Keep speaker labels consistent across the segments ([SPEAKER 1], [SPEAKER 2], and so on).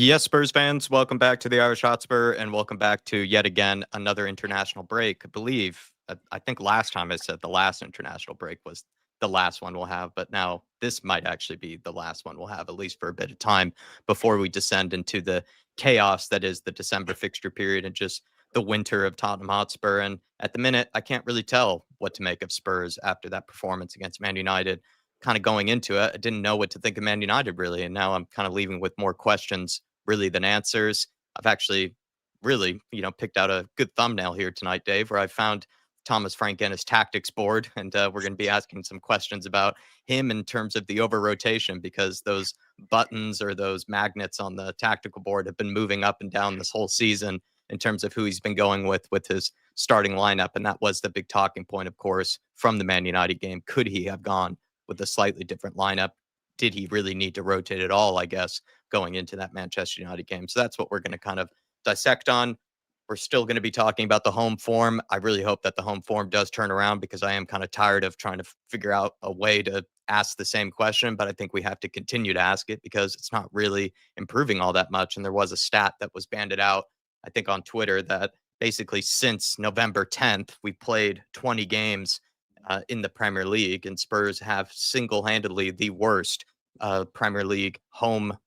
[SPEAKER 1] Yes, Spurs fans, welcome back to the Irish Hotspur and welcome back to yet again another international break. I believe, I think last time I said the last international break was the last one we'll have, but now this might actually be the last one we'll have, at least for a bit of time before we descend into the chaos that is the December fixture period and just the winter of Tottenham Hotspur. And at the minute, I can't really tell what to make of Spurs after that performance against Man United. Kind of going into it, I didn't know what to think of Man United really, and now I'm kind of leaving with more questions really than answers. I've actually really, picked out a good thumbnail here tonight, Dave, where I found Thomas Frank and his tactics board, and we're going to be asking some questions about him in terms of the over rotation because those buttons or those magnets on the tactical board have been moving up and down this whole season in terms of who he's been going with his starting lineup, and that was the big talking point, of course, from the Man United game. Could he have gone with a slightly different lineup? Did he really need to rotate at all, I guess, going into that Manchester United game? So that's what we're going to kind of dissect on. We're still going to be talking about the home form. I really hope that the home form does turn around because I am kind of tired of trying to figure out a way to ask the same question, but I think we have to continue to ask it because it's not really improving all that much. And there was a stat that was banded out, I think, on Twitter that basically since November 10th, we played 20 games in the Premier League, and Spurs have single-handedly the worst Premier League home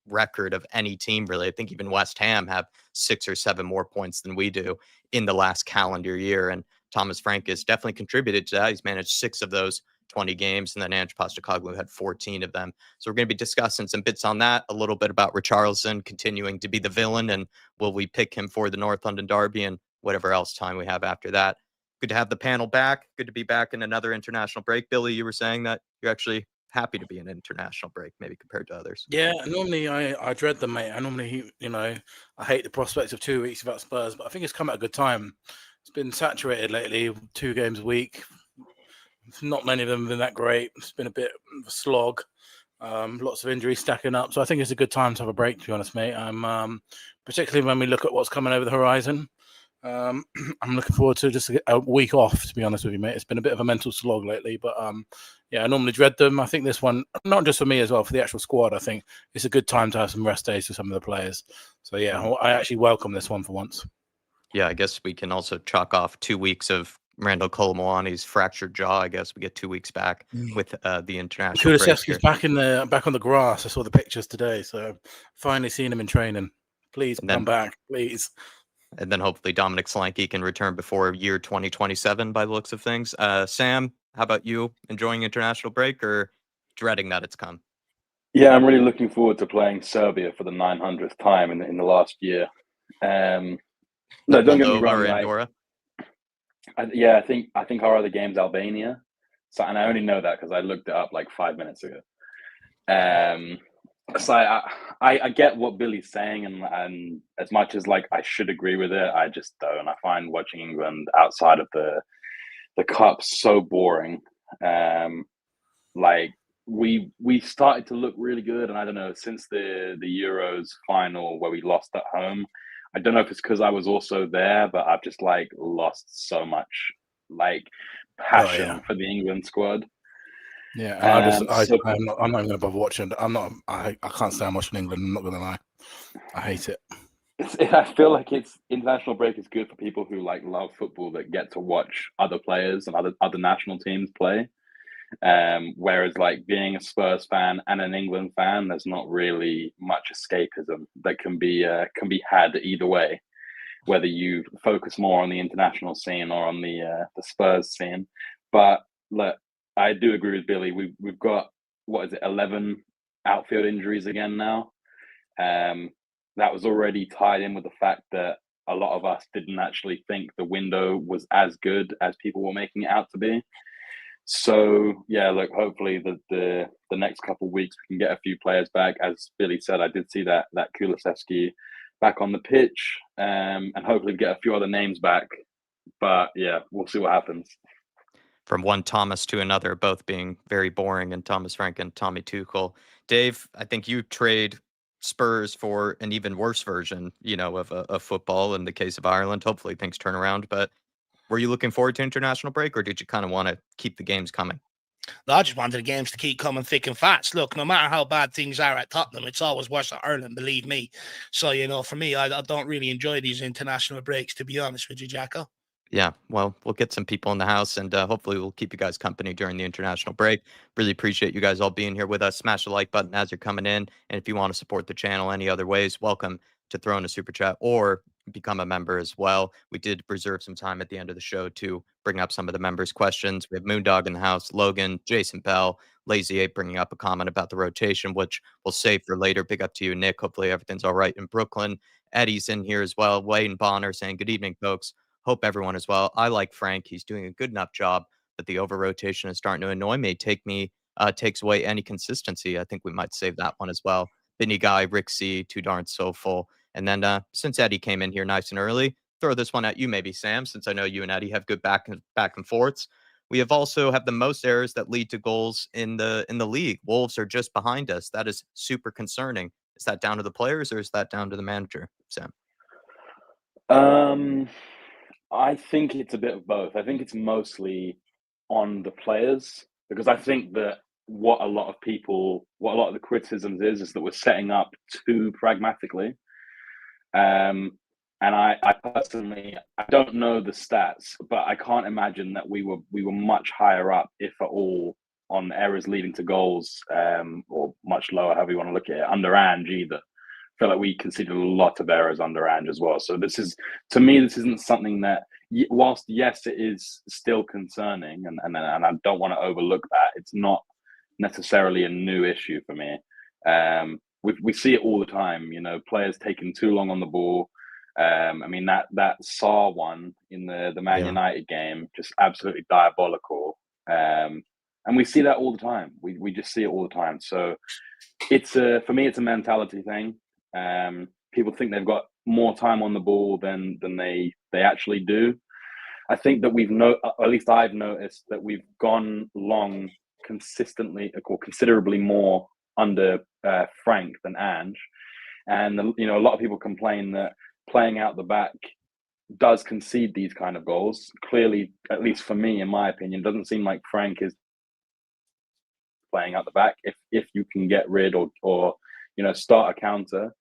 [SPEAKER 1] record of any team, really. I think even West Ham have 6 or 7 more points than we do in the last calendar year. And Thomas Frank has definitely contributed to that. He's managed 6 of those 20 games, and then Ange Postecoglou had 14 of them. So we're going to be discussing some bits on that, a little bit about Richarlison continuing to be the villain, and will we pick him for the North London Derby, and whatever else time we have after that. Good to have the panel back. Good to be back in another international break. Billy, you were saying that you're actually happy to be in an international break, maybe compared to others.
[SPEAKER 2] Yeah, normally I dread them, mate. I normally, I hate the prospect of 2 weeks without Spurs, but I think it's come at a good time. It's been saturated lately, 2 games a week. Not many of them have been that great. It's been a bit of a slog. Lots of injuries stacking up. So I think it's a good time to have a break, to be honest, mate. Particularly when we look at what's coming over the horizon. I'm looking forward to just a week off, to be honest with you, mate. It's been a bit of a mental slog lately, but yeah, I normally dread them. I think this one, not just for me as well, for the actual squad, I think it's a good time to have some rest days for some of the players. So yeah, I actually welcome this one for once.
[SPEAKER 1] Yeah, I guess we can also chalk off 2 weeks of Randall Colomwani's fractured jaw. I guess we get 2 weeks back with the international break here.
[SPEAKER 2] Kulusevski's back on the grass. I saw the pictures today, so finally seeing him in training. Please come back, please.
[SPEAKER 1] And then hopefully Dominic Solanke can return before year 2027 by the looks of things. Sam, how about you? Enjoying international break or dreading that it's come?
[SPEAKER 3] Yeah, I'm really looking forward to playing Serbia for the 900th time in the last year. No, don't get me wrong. I think our other game's Albania. So, and I only know that because I looked it up like 5 minutes ago. So I get what Billy's saying, and as much as like I should agree with it, I just don't. I find watching England outside of the cup so boring. Like we started to look really good, and I don't know, since the Euros final where we lost at home, I don't know if it's because I was also there, but I've just like lost so much like passion for the England squad.
[SPEAKER 2] Yeah, and I'm not even going to bother watching. I can't stand watching England. I'm not going to lie. I hate it.
[SPEAKER 3] I feel like international break is good for people who like love football that get to watch other players and other national teams play. Whereas like being a Spurs fan and an England fan, there's not really much escapism that can be had either way, whether you focus more on the international scene or on the Spurs scene. But look, I do agree with Billy. We've got 11 outfield injuries again now. That was already tied in with the fact that a lot of us didn't actually think the window was as good as people were making it out to be. So yeah, look, hopefully the next couple of weeks we can get a few players back. As Billy said, I did see that Kulusevski back on the pitch, and hopefully get a few other names back. But yeah, we'll see what happens.
[SPEAKER 1] From one Thomas to another, both being very boring, and Thomas Frank and Tommy Tuchel. Dave, I think you trade Spurs for an even worse version, of football in the case of Ireland. Hopefully things turn around. But were you looking forward to international break, or did you kind of want to keep the games coming?
[SPEAKER 4] I just wanted the games to keep coming thick and fast. Look, no matter how bad things are at Tottenham, it's always worse at Ireland, believe me. So, for me, I don't really enjoy these international breaks, to be honest with you, Jacko.
[SPEAKER 1] Yeah, well, we'll get some people in the house, and hopefully we'll keep you guys company during the international break. Really appreciate you guys all being here with us. Smash the like button as you're coming in, and if you want to support the channel any other ways, welcome to throw in a super chat or become a member as well. We did reserve some time at the end of the show to bring up some of the members' questions. We have Moondog in the house, Logan, Jason Bell, Lazy Ape bringing up a comment about the rotation, which we'll save for later. Big up to you, Nick. Hopefully everything's all right in Brooklyn. Eddie's in here as well. Wayne Bonner saying, good evening, folks. Hope everyone as well. I like Frank. He's doing a good enough job, but the over rotation is starting to annoy me. Takes away any consistency. I think we might save that one as well. Vinny Guy, Rick C, too darn soulful. And then since Eddie came in here nice and early, throw this one at you, maybe Sam, since I know you and Eddie have good back and forths. We have also have the most errors that lead to goals in the league. Wolves are just behind us. That is super concerning. Is that down to the players or is that down to the manager, Sam?
[SPEAKER 3] I think it's a bit of both. I think it's mostly on the players because I think that what a lot of the criticisms is that we're setting up too pragmatically. And I personally, I don't know the stats, but I can't imagine that we were much higher up, if at all, on errors leading to goals, or much lower, however you want to look at it, under Ange either. I feel like we conceded a lot of errors under Ange as well. So this isn't something that, whilst yes, it is still concerning, and I don't want to overlook that. It's not necessarily a new issue for me. We see it all the time. Players taking too long on the ball. I mean that Sarr one in the Man United game, just absolutely diabolical. And we see that all the time. We just see it all the time. So for me, it's a mentality thing. People think they've got more time on the ball than they actually do. I think that at least I've noticed that we've gone long consistently or considerably more under Frank than Ange. And a lot of people complain that playing out the back does concede these kind of goals. Clearly, at least for me, in my opinion, doesn't seem like Frank is playing out the back. If you can get rid or start a counter,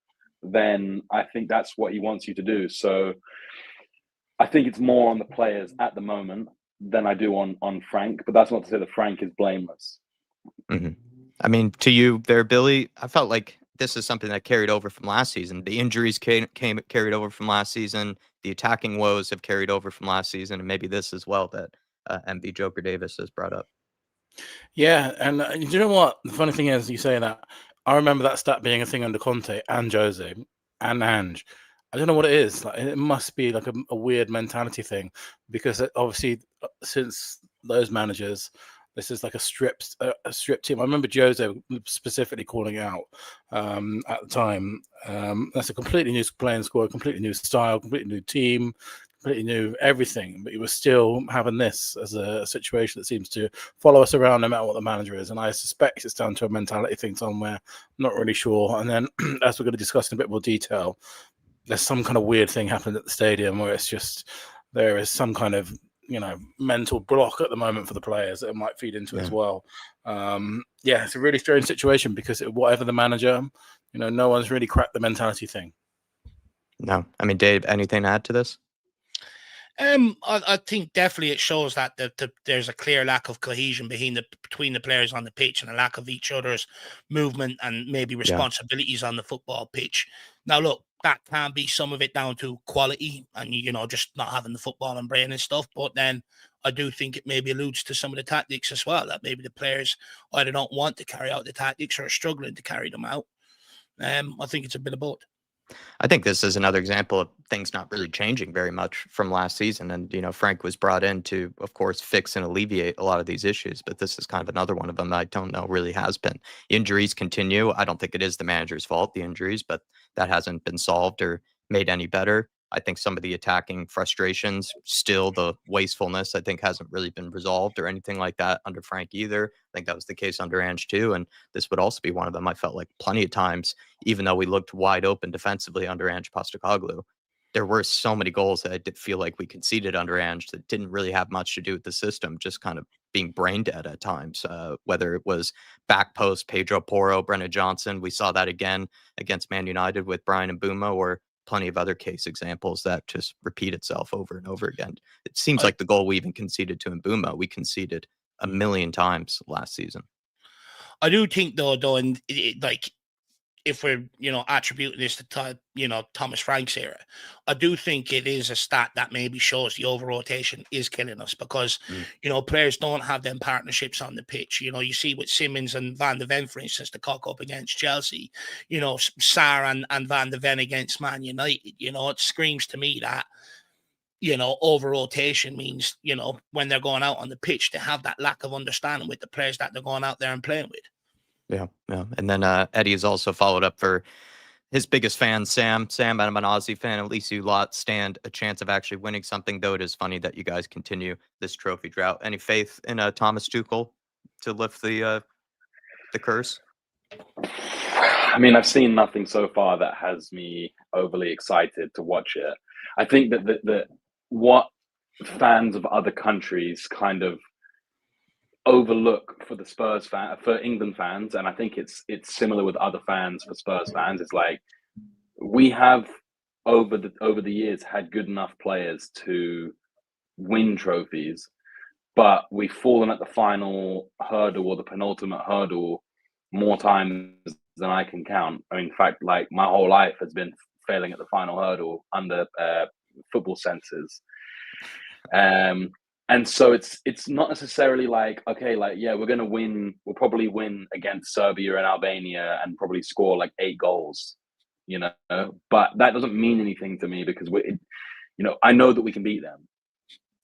[SPEAKER 3] then I think that's what he wants you to do. So I think it's more on the players at the moment than I do on Frank, but that's not to say that Frank is blameless.
[SPEAKER 1] Mm-hmm. I mean, to you there, Billy, I felt like this is something that carried over from last season. The injuries carried over from last season. The attacking woes have carried over from last season, and maybe this as well that MV Joker Davis has brought up.
[SPEAKER 2] Yeah, and you know what? The funny thing is, you say that. I remember that stat being a thing under Conte and Jose and Ange. I don't know what it is. Like, it must be like a weird mentality thing, because obviously since those managers, this is like a stripped team. I remember Jose specifically calling out at the time. That's a completely new playing squad, completely new style, completely new team, completely new everything. But he was still having this as a situation that seems to follow us around no matter what the manager is. And I suspect it's down to a mentality thing somewhere. I'm not really sure. And then, as we're going to discuss in a bit more detail, there's some kind of weird thing happened at the stadium where it's just there is some kind of mental block at the moment for the players that it might feed into as well. It's a really strange situation because whatever the manager, no one's really cracked the mentality thing.
[SPEAKER 1] No, I mean, Dave, anything to add to this?
[SPEAKER 4] I think definitely it shows that there's a clear lack of cohesion between the players on the pitch, and a lack of each other's movement and maybe responsibilities on the football pitch. Now, look, that can be some of it down to quality and just not having the football and brain and stuff. But then I do think it maybe alludes to some of the tactics as well, that maybe the players either don't want to carry out the tactics or are struggling to carry them out. I think it's a bit of both.
[SPEAKER 1] I think this is another example of things not really changing very much from last season. And, Frank was brought in to, of course, fix and alleviate a lot of these issues. But this is kind of another one of them that I don't know really has been. Injuries continue. I don't think it is the manager's fault, the injuries, but that hasn't been solved or made any better. I think some of the attacking frustrations, still the wastefulness, I think hasn't really been resolved or anything like that under Frank either. I think that was the case under Ange too. And this would also be one of them. I felt like plenty of times, even though we looked wide open defensively under Ange Postecoglou, there were so many goals that I did feel like we conceded under Ange that didn't really have much to do with the system, just kind of being brain dead at times. Whether it was back post, Pedro Porro, Brennan Johnson, we saw that again against Man United with Brian and Mbeumo, or plenty of other case examples that just repeat itself over and over again. It seems like the goal we even conceded to Mbeumo, we conceded a million times last season.
[SPEAKER 4] I do think though, and like, if we're, attributing this to, Thomas Frank's era, I do think it is a stat that maybe shows the over rotation is killing us because, players don't have them partnerships on the pitch. You see with Simmons and Van de Ven, for instance, the cock up against Chelsea, Sarr and Van de Ven against Man United, it screams to me that, over rotation means, when they're going out on the pitch, they have that lack of understanding with the players that they're going out there and playing with.
[SPEAKER 1] Yeah. And then Eddie has also followed up for his biggest fan, Sam. Sam, I'm an Aussie fan. At least you lot stand a chance of actually winning something, though it is funny that you guys continue this trophy drought. Any faith in Thomas Tuchel to lift the curse?
[SPEAKER 3] I mean, I've seen nothing so far that has me overly excited to watch it. I think that what fans of other countries kind of overlook for the Spurs for England fans, and I think it's similar with other fans for Spurs fans. It's like we have over the years had good enough players to win trophies, but we've fallen at the final hurdle or the penultimate hurdle more times than I can count. I mean, in fact, like my whole life has been failing at the final hurdle under football senses. And so it's not necessarily like, okay, like, yeah, we're going to win. We'll probably win against Serbia and Albania and probably score like 8 goals, but that doesn't mean anything to me because I know that we can beat them.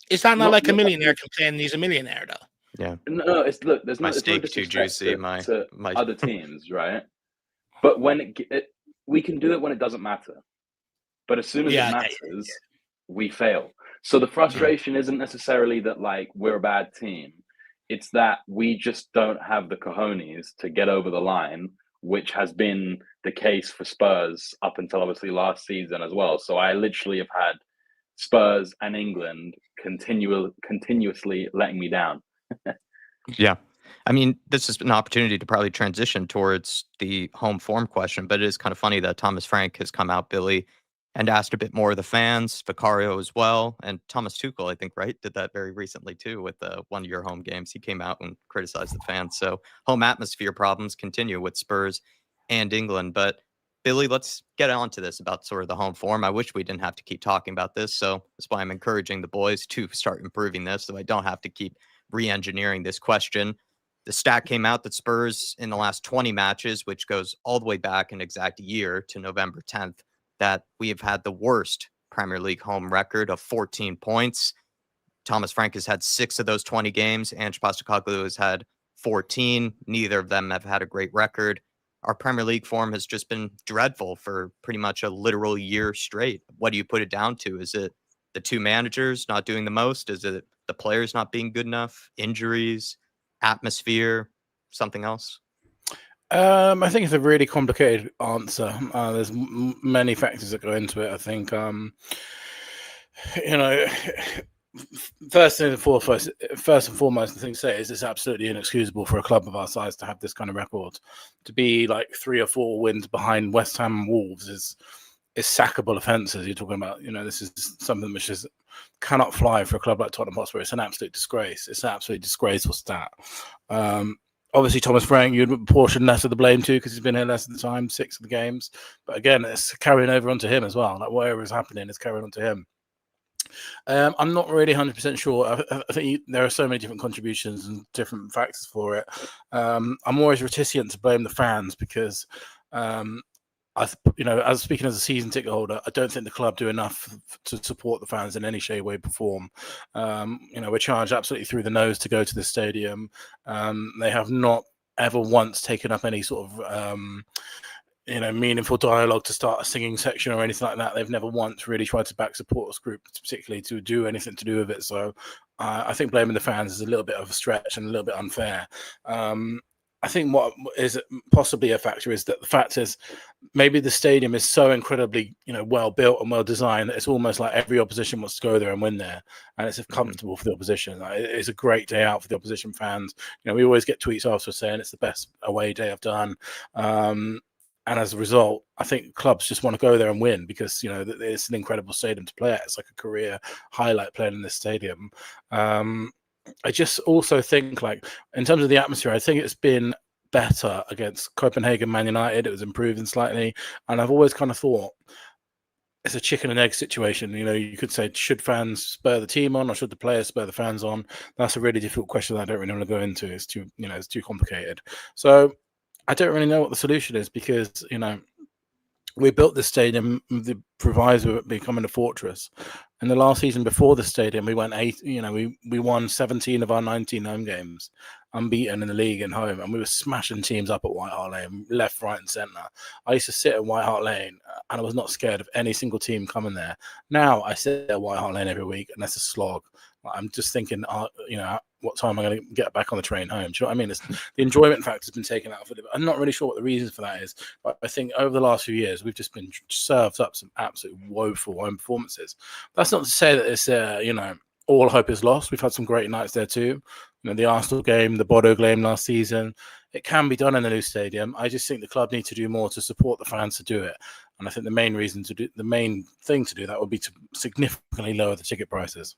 [SPEAKER 4] Is that not like a millionaire complaining he's a millionaire though?
[SPEAKER 1] Yeah.
[SPEAKER 3] No, there's
[SPEAKER 1] my
[SPEAKER 3] no
[SPEAKER 1] steak too juicy.
[SPEAKER 3] To other teams, right? But when we can do it when it doesn't matter. But as soon as it matters, we fail. So the frustration isn't necessarily that like we're a bad team. It's that we just don't have the cojones to get over the line, which has been the case for Spurs up until obviously last season as well. So I literally have had Spurs and England continuously letting me down.
[SPEAKER 1] Yeah. I mean, this is an opportunity to probably transition towards the home form question, but it is kind of funny that Thomas Frank has come out, Billy, and asked a bit more of the fans, Vicario as well, and Thomas Tuchel, I think, right, did that very recently too with one of your home games. He came out and criticized the fans. So home atmosphere problems continue with Spurs and England. But Billy, let's get on to this about sort of the home form. I wish we didn't have to keep talking about this. So that's why I'm encouraging the boys to start improving this so I don't have to keep re-engineering this question. The stat came out that Spurs in the last 20 matches, which goes all the way back an exact year to November 10th, that we have had the worst Premier League home record of 14 points. Thomas Frank has had 6 of those 20 games. Ange Postecoglou has had 14. Neither of them have had a great record. Our Premier League form has just been dreadful for pretty much a literal year straight. What do you put it down to? Is it the 2 managers not doing the most? Is it the players not being good enough? Injuries? Atmosphere? Something else?
[SPEAKER 2] I think it's a really complicated answer. There's many factors that go into it. I think, first and foremost, the thing to say is it's absolutely inexcusable for a club of our size to have this kind of record. To be like 3 or 4 wins behind West Ham and Wolves is sackable offences. You're talking about, this is something which cannot fly for a club like Tottenham Hotspur. It's an absolute disgrace. It's an absolutely disgraceful stat. Obviously, Thomas Frank, you'd portion less of the blame too because he's been here less of the time, 6 of the games. But again, it's carrying over onto him as well. Like whatever is happening is carrying onto him. I'm not really 100% sure. I think there are so many different contributions and different factors for it. I'm always reticent to blame the fans because, as speaking as a season ticket holder, I don't think the club do enough to support the fans in any shape, way, or form. We're charged absolutely through the nose to go to the stadium. They have not ever once taken up any sort of meaningful dialogue to start a singing section or anything like that. They've never once really tried to back supporters groups, particularly to do anything to do with it. So I think blaming the fans is a little bit of a stretch and a little bit unfair. I think what is possibly a factor is that the fact is maybe the stadium is so incredibly, well built and well designed that it's almost like every opposition wants to go there and win there, and it's comfortable for the opposition. It's a great day out for the opposition fans. We always get tweets after saying it's the best away day I've done. And as a result, I think clubs just want to go there and win because, it's an incredible stadium to play at. It's like a career highlight playing in this stadium. I just also think, like, in terms of the atmosphere, I think it's been better against Copenhagen, Man United. It was improving slightly. And I've always kind of thought it's a chicken and egg situation. You could say, should fans spur the team on or should the players spur the fans on? That's a really difficult question that I don't really want to go into. It's too, it's too complicated. So I don't really know what the solution is because, we built this stadium, the proviso of becoming a fortress. And the last season before the stadium, we went we won 17 of our 19 home games, unbeaten in the league and home. And we were smashing teams up at White Hart Lane, left, right, and centre. I used to sit at White Hart Lane and I was not scared of any single team coming there. Now I sit at White Hart Lane every week and that's a slog. I'm just thinking, what time am I going to get back on the train home? Do you know what I mean? The enjoyment factor has been taken out of it. I'm not really sure what the reason for that is, but I think over the last few years, we've just been served up some absolute woeful home performances. That's not to say that it's, all hope is lost. We've had some great nights there too. The Arsenal game, the Bodo game last season. It can be done in a new stadium. I just think the club need to do more to support the fans to do it. And I think the main thing to do that would be to significantly lower the ticket prices.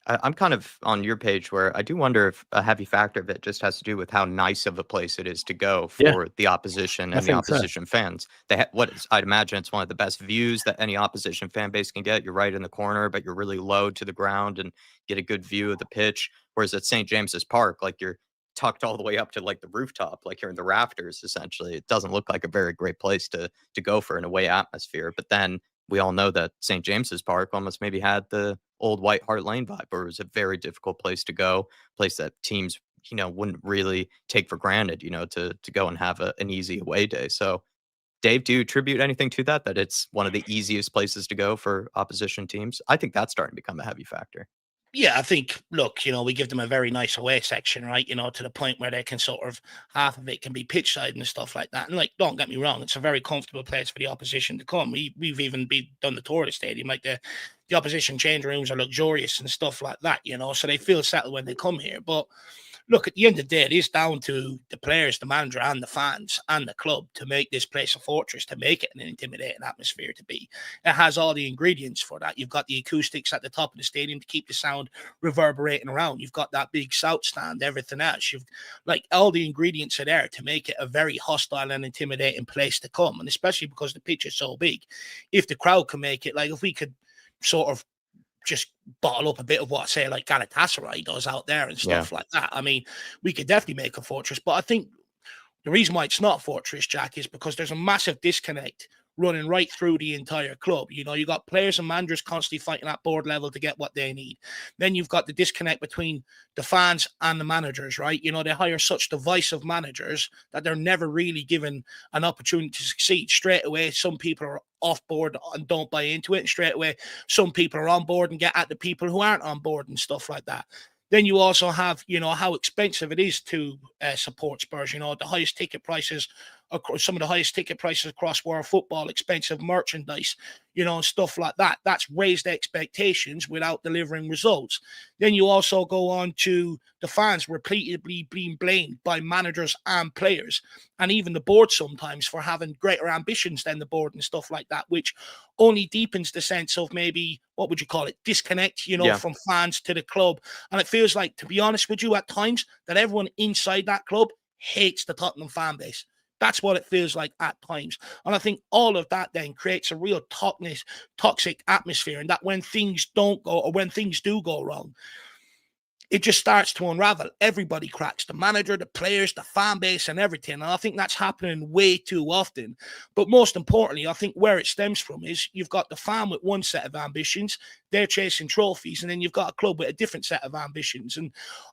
[SPEAKER 1] I'm kind of on your page where I do wonder if a heavy factor of it just has to do with how nice of a place it is to go for the opposition and the opposition fans. I'd imagine it's one of the best views that any opposition fan base can get. You're right in the corner, but you're really low to the ground and get a good view of the pitch. Whereas at St. James's Park, like you're tucked all the way up to like the rooftop, like you're in the rafters, essentially. It doesn't look like a very great place to go for an away atmosphere. But then we all know that St. James's Park almost maybe had the old White Hart Lane vibe, where it was a very difficult place to go, place that teams, wouldn't really take for granted, to go and have an easy away day. So, Dave, do you attribute anything to that it's one of the easiest places to go for opposition teams? I think that's starting to become a heavy factor.
[SPEAKER 4] Yeah, I think, look, we give them a very nice away section, right? To the point where they can sort of, half of it can be pitch side and stuff like that. And like, don't get me wrong, it's a very comfortable place for the opposition to come. We've even done the tour of the stadium. Like the opposition change rooms are luxurious and stuff like that, so they feel settled when they come here. But look, at the end of the day, it is down to the players, the manager, and the fans and the club to make this place a fortress, to make it an intimidating atmosphere to be. It has all the ingredients for that. You've got the acoustics at the top of the stadium to keep the sound reverberating around. You've got that big south stand, everything else. You've all the ingredients are there to make it a very hostile and intimidating place to come. And especially because the pitch is so big, if the crowd can make it, like if we could sort of just bottle up a bit of what, say, like Galatasaray does out there and stuff like that. I mean, we could definitely make a fortress, but I think the reason why it's not a fortress, Jack, is because there's a massive disconnect running right through the entire club. You got players and managers constantly fighting at board level to get what they need. Then you've got the disconnect between the fans and the managers, right? They hire such divisive managers that they're never really given an opportunity to succeed. Straight away, some people are off board and don't buy into it. And straight away, some people are on board and get at the people who aren't on board and stuff like that. Then you also have, how expensive it is to support Spurs. The highest ticket prices, some of the highest ticket prices across world football, expensive merchandise, and stuff like that. That's raised expectations without delivering results. Then you also go on to the fans repeatedly being blamed by managers and players, and even the board sometimes for having greater ambitions than the board and stuff like that, which only deepens the sense of maybe, what would you call it, disconnect, from fans to the club. And it feels like, to be honest with you, at times that everyone inside that club hates the Tottenham fan base. That's what it feels like at times. And I think all of that then creates a real toxic atmosphere, and that when things don't go, or when things do go wrong, it just starts to unravel. Everybody cracks, the manager, the players, the fan base, and everything. And I think that's happening way too often. But most importantly, I think where it stems from is you've got the fan with one set of ambitions, they're chasing trophies, and then you've got a club with a different set of ambitions. And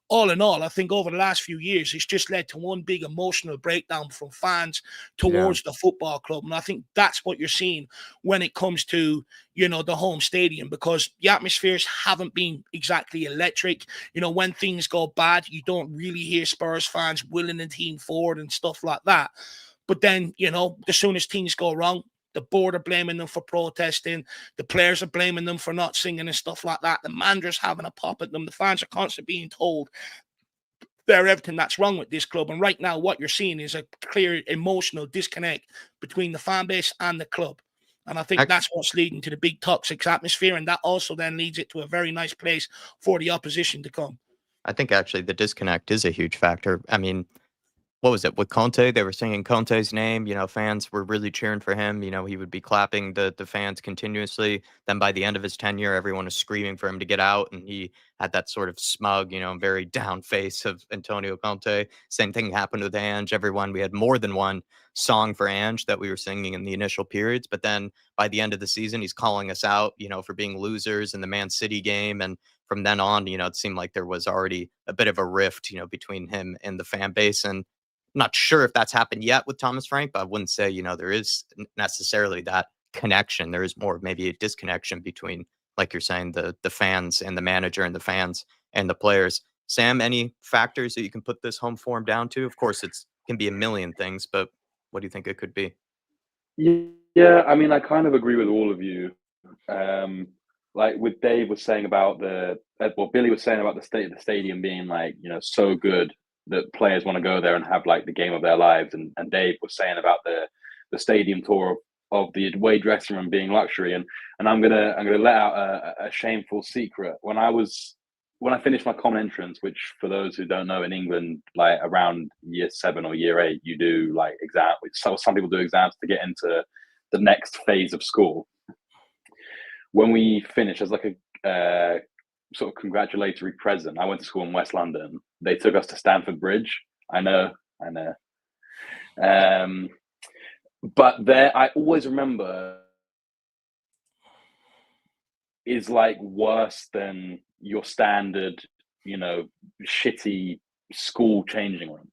[SPEAKER 4] all in all, I think over the last few years, it's just led to one big emotional breakdown from fans towards the football club. And I think that's what you're seeing when it comes to, the home stadium, because the atmospheres haven't been exactly electric. When things go bad, you don't really hear Spurs fans willing the team forward and stuff like that. But then, as soon as things go wrong, the board are blaming them for protesting. The players are blaming them for not singing and stuff like that. The manager's having a pop at them. The fans are constantly being told they're everything that's wrong with this club. And right now, what you're seeing is a clear emotional disconnect between the fan base and the club. And I think that's what's leading to the big toxic atmosphere. And that also then leads it to a very nice place for the opposition to come.
[SPEAKER 1] I think actually the disconnect is a huge factor. I mean, what was it with Conte? They were singing Conte's name. Fans were really cheering for him. He would be clapping the fans continuously. Then by the end of his tenure, everyone was screaming for him to get out, and he had that sort of smug, very down face of Antonio Conte. Same thing happened with Ange. We had more than one song for Ange that we were singing in the initial periods, but then by the end of the season, he's calling us out, for being losers in the Man City game, and from then on, it seemed like there was already a bit of a rift, between him and the fan base. And not sure if that's happened yet with Thomas Frank, but I wouldn't say, there is necessarily that connection. There is more maybe a disconnection between, like you're saying, the fans and the manager and the fans and the players. Sam, any factors that you can put this home form down to? Of course, it can be a million things, but what do you think it could be?
[SPEAKER 3] Yeah, I mean, I kind of agree with all of you. Like with Dave was saying about Billy was saying about the state of the stadium being like, so good that players want to go there and have like the game of their lives. And Dave was saying about the stadium tour of the away dressing room being luxury. And I'm gonna let out a shameful secret. When I finished my common entrance, which for those who don't know, in England, like around year 7 or year 8, you do like exam. So some people do exams to get into the next phase of school. When we finished, as like a sort of congratulatory present, I went to school in West London. They took us to Stamford Bridge. I know. But there, I always remember, is like worse than your standard, shitty school changing room.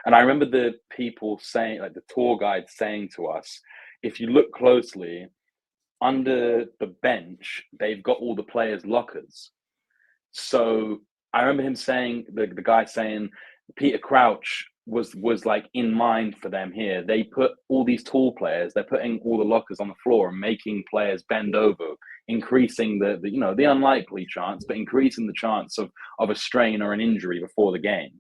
[SPEAKER 3] And I remember the people saying, like the tour guide saying to us, if you look closely, under the bench, they've got all the players' lockers. So I remember him saying, the guy saying, Peter Crouch was like in mind for them here. They put all these tall players, they're putting all the lockers on the floor and making players bend over, increasing the unlikely chance, but increasing the chance of a strain or an injury before the game.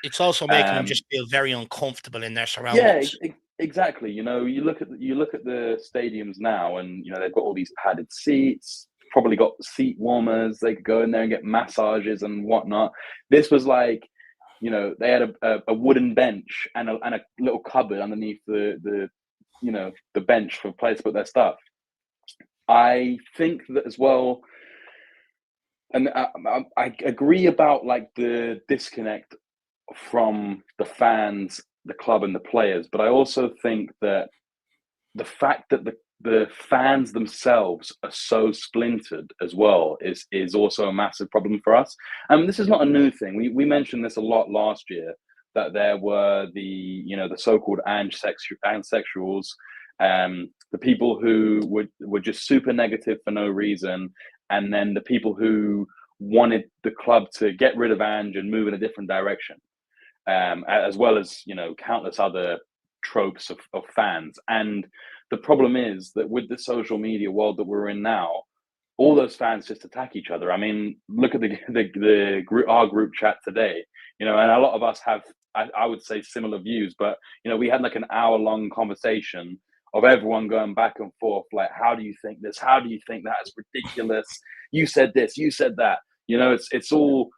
[SPEAKER 4] It's also making them just feel very uncomfortable in their surroundings.
[SPEAKER 3] Yeah, exactly. You look at the stadiums now, and they've got all these padded seats, probably got seat warmers. They could go in there and get massages and whatnot. This was like, they had a wooden bench and a little cupboard underneath the bench for players to put their stuff. I think that as well, and I agree about like the disconnect from the fans, the club, and the players. But I also think that the fact that the fans themselves are so splintered as well is also a massive problem for us. This is not a new thing. We mentioned this a lot last year, that there were the so-called ancestral, the people who were just super negative for no reason, and then the people who wanted the club to get rid of Ange and move in a different direction, as well as countless other tropes of fans. And the problem is that with the social media world that we're in now, all those fans just attack each other. I mean, look at the group, our group chat today, and a lot of us have, I would say, similar views, but we had like an hour-long conversation of everyone going back and forth, like, how do you think this? How do you think that? It's ridiculous. You said this, you said that. It's all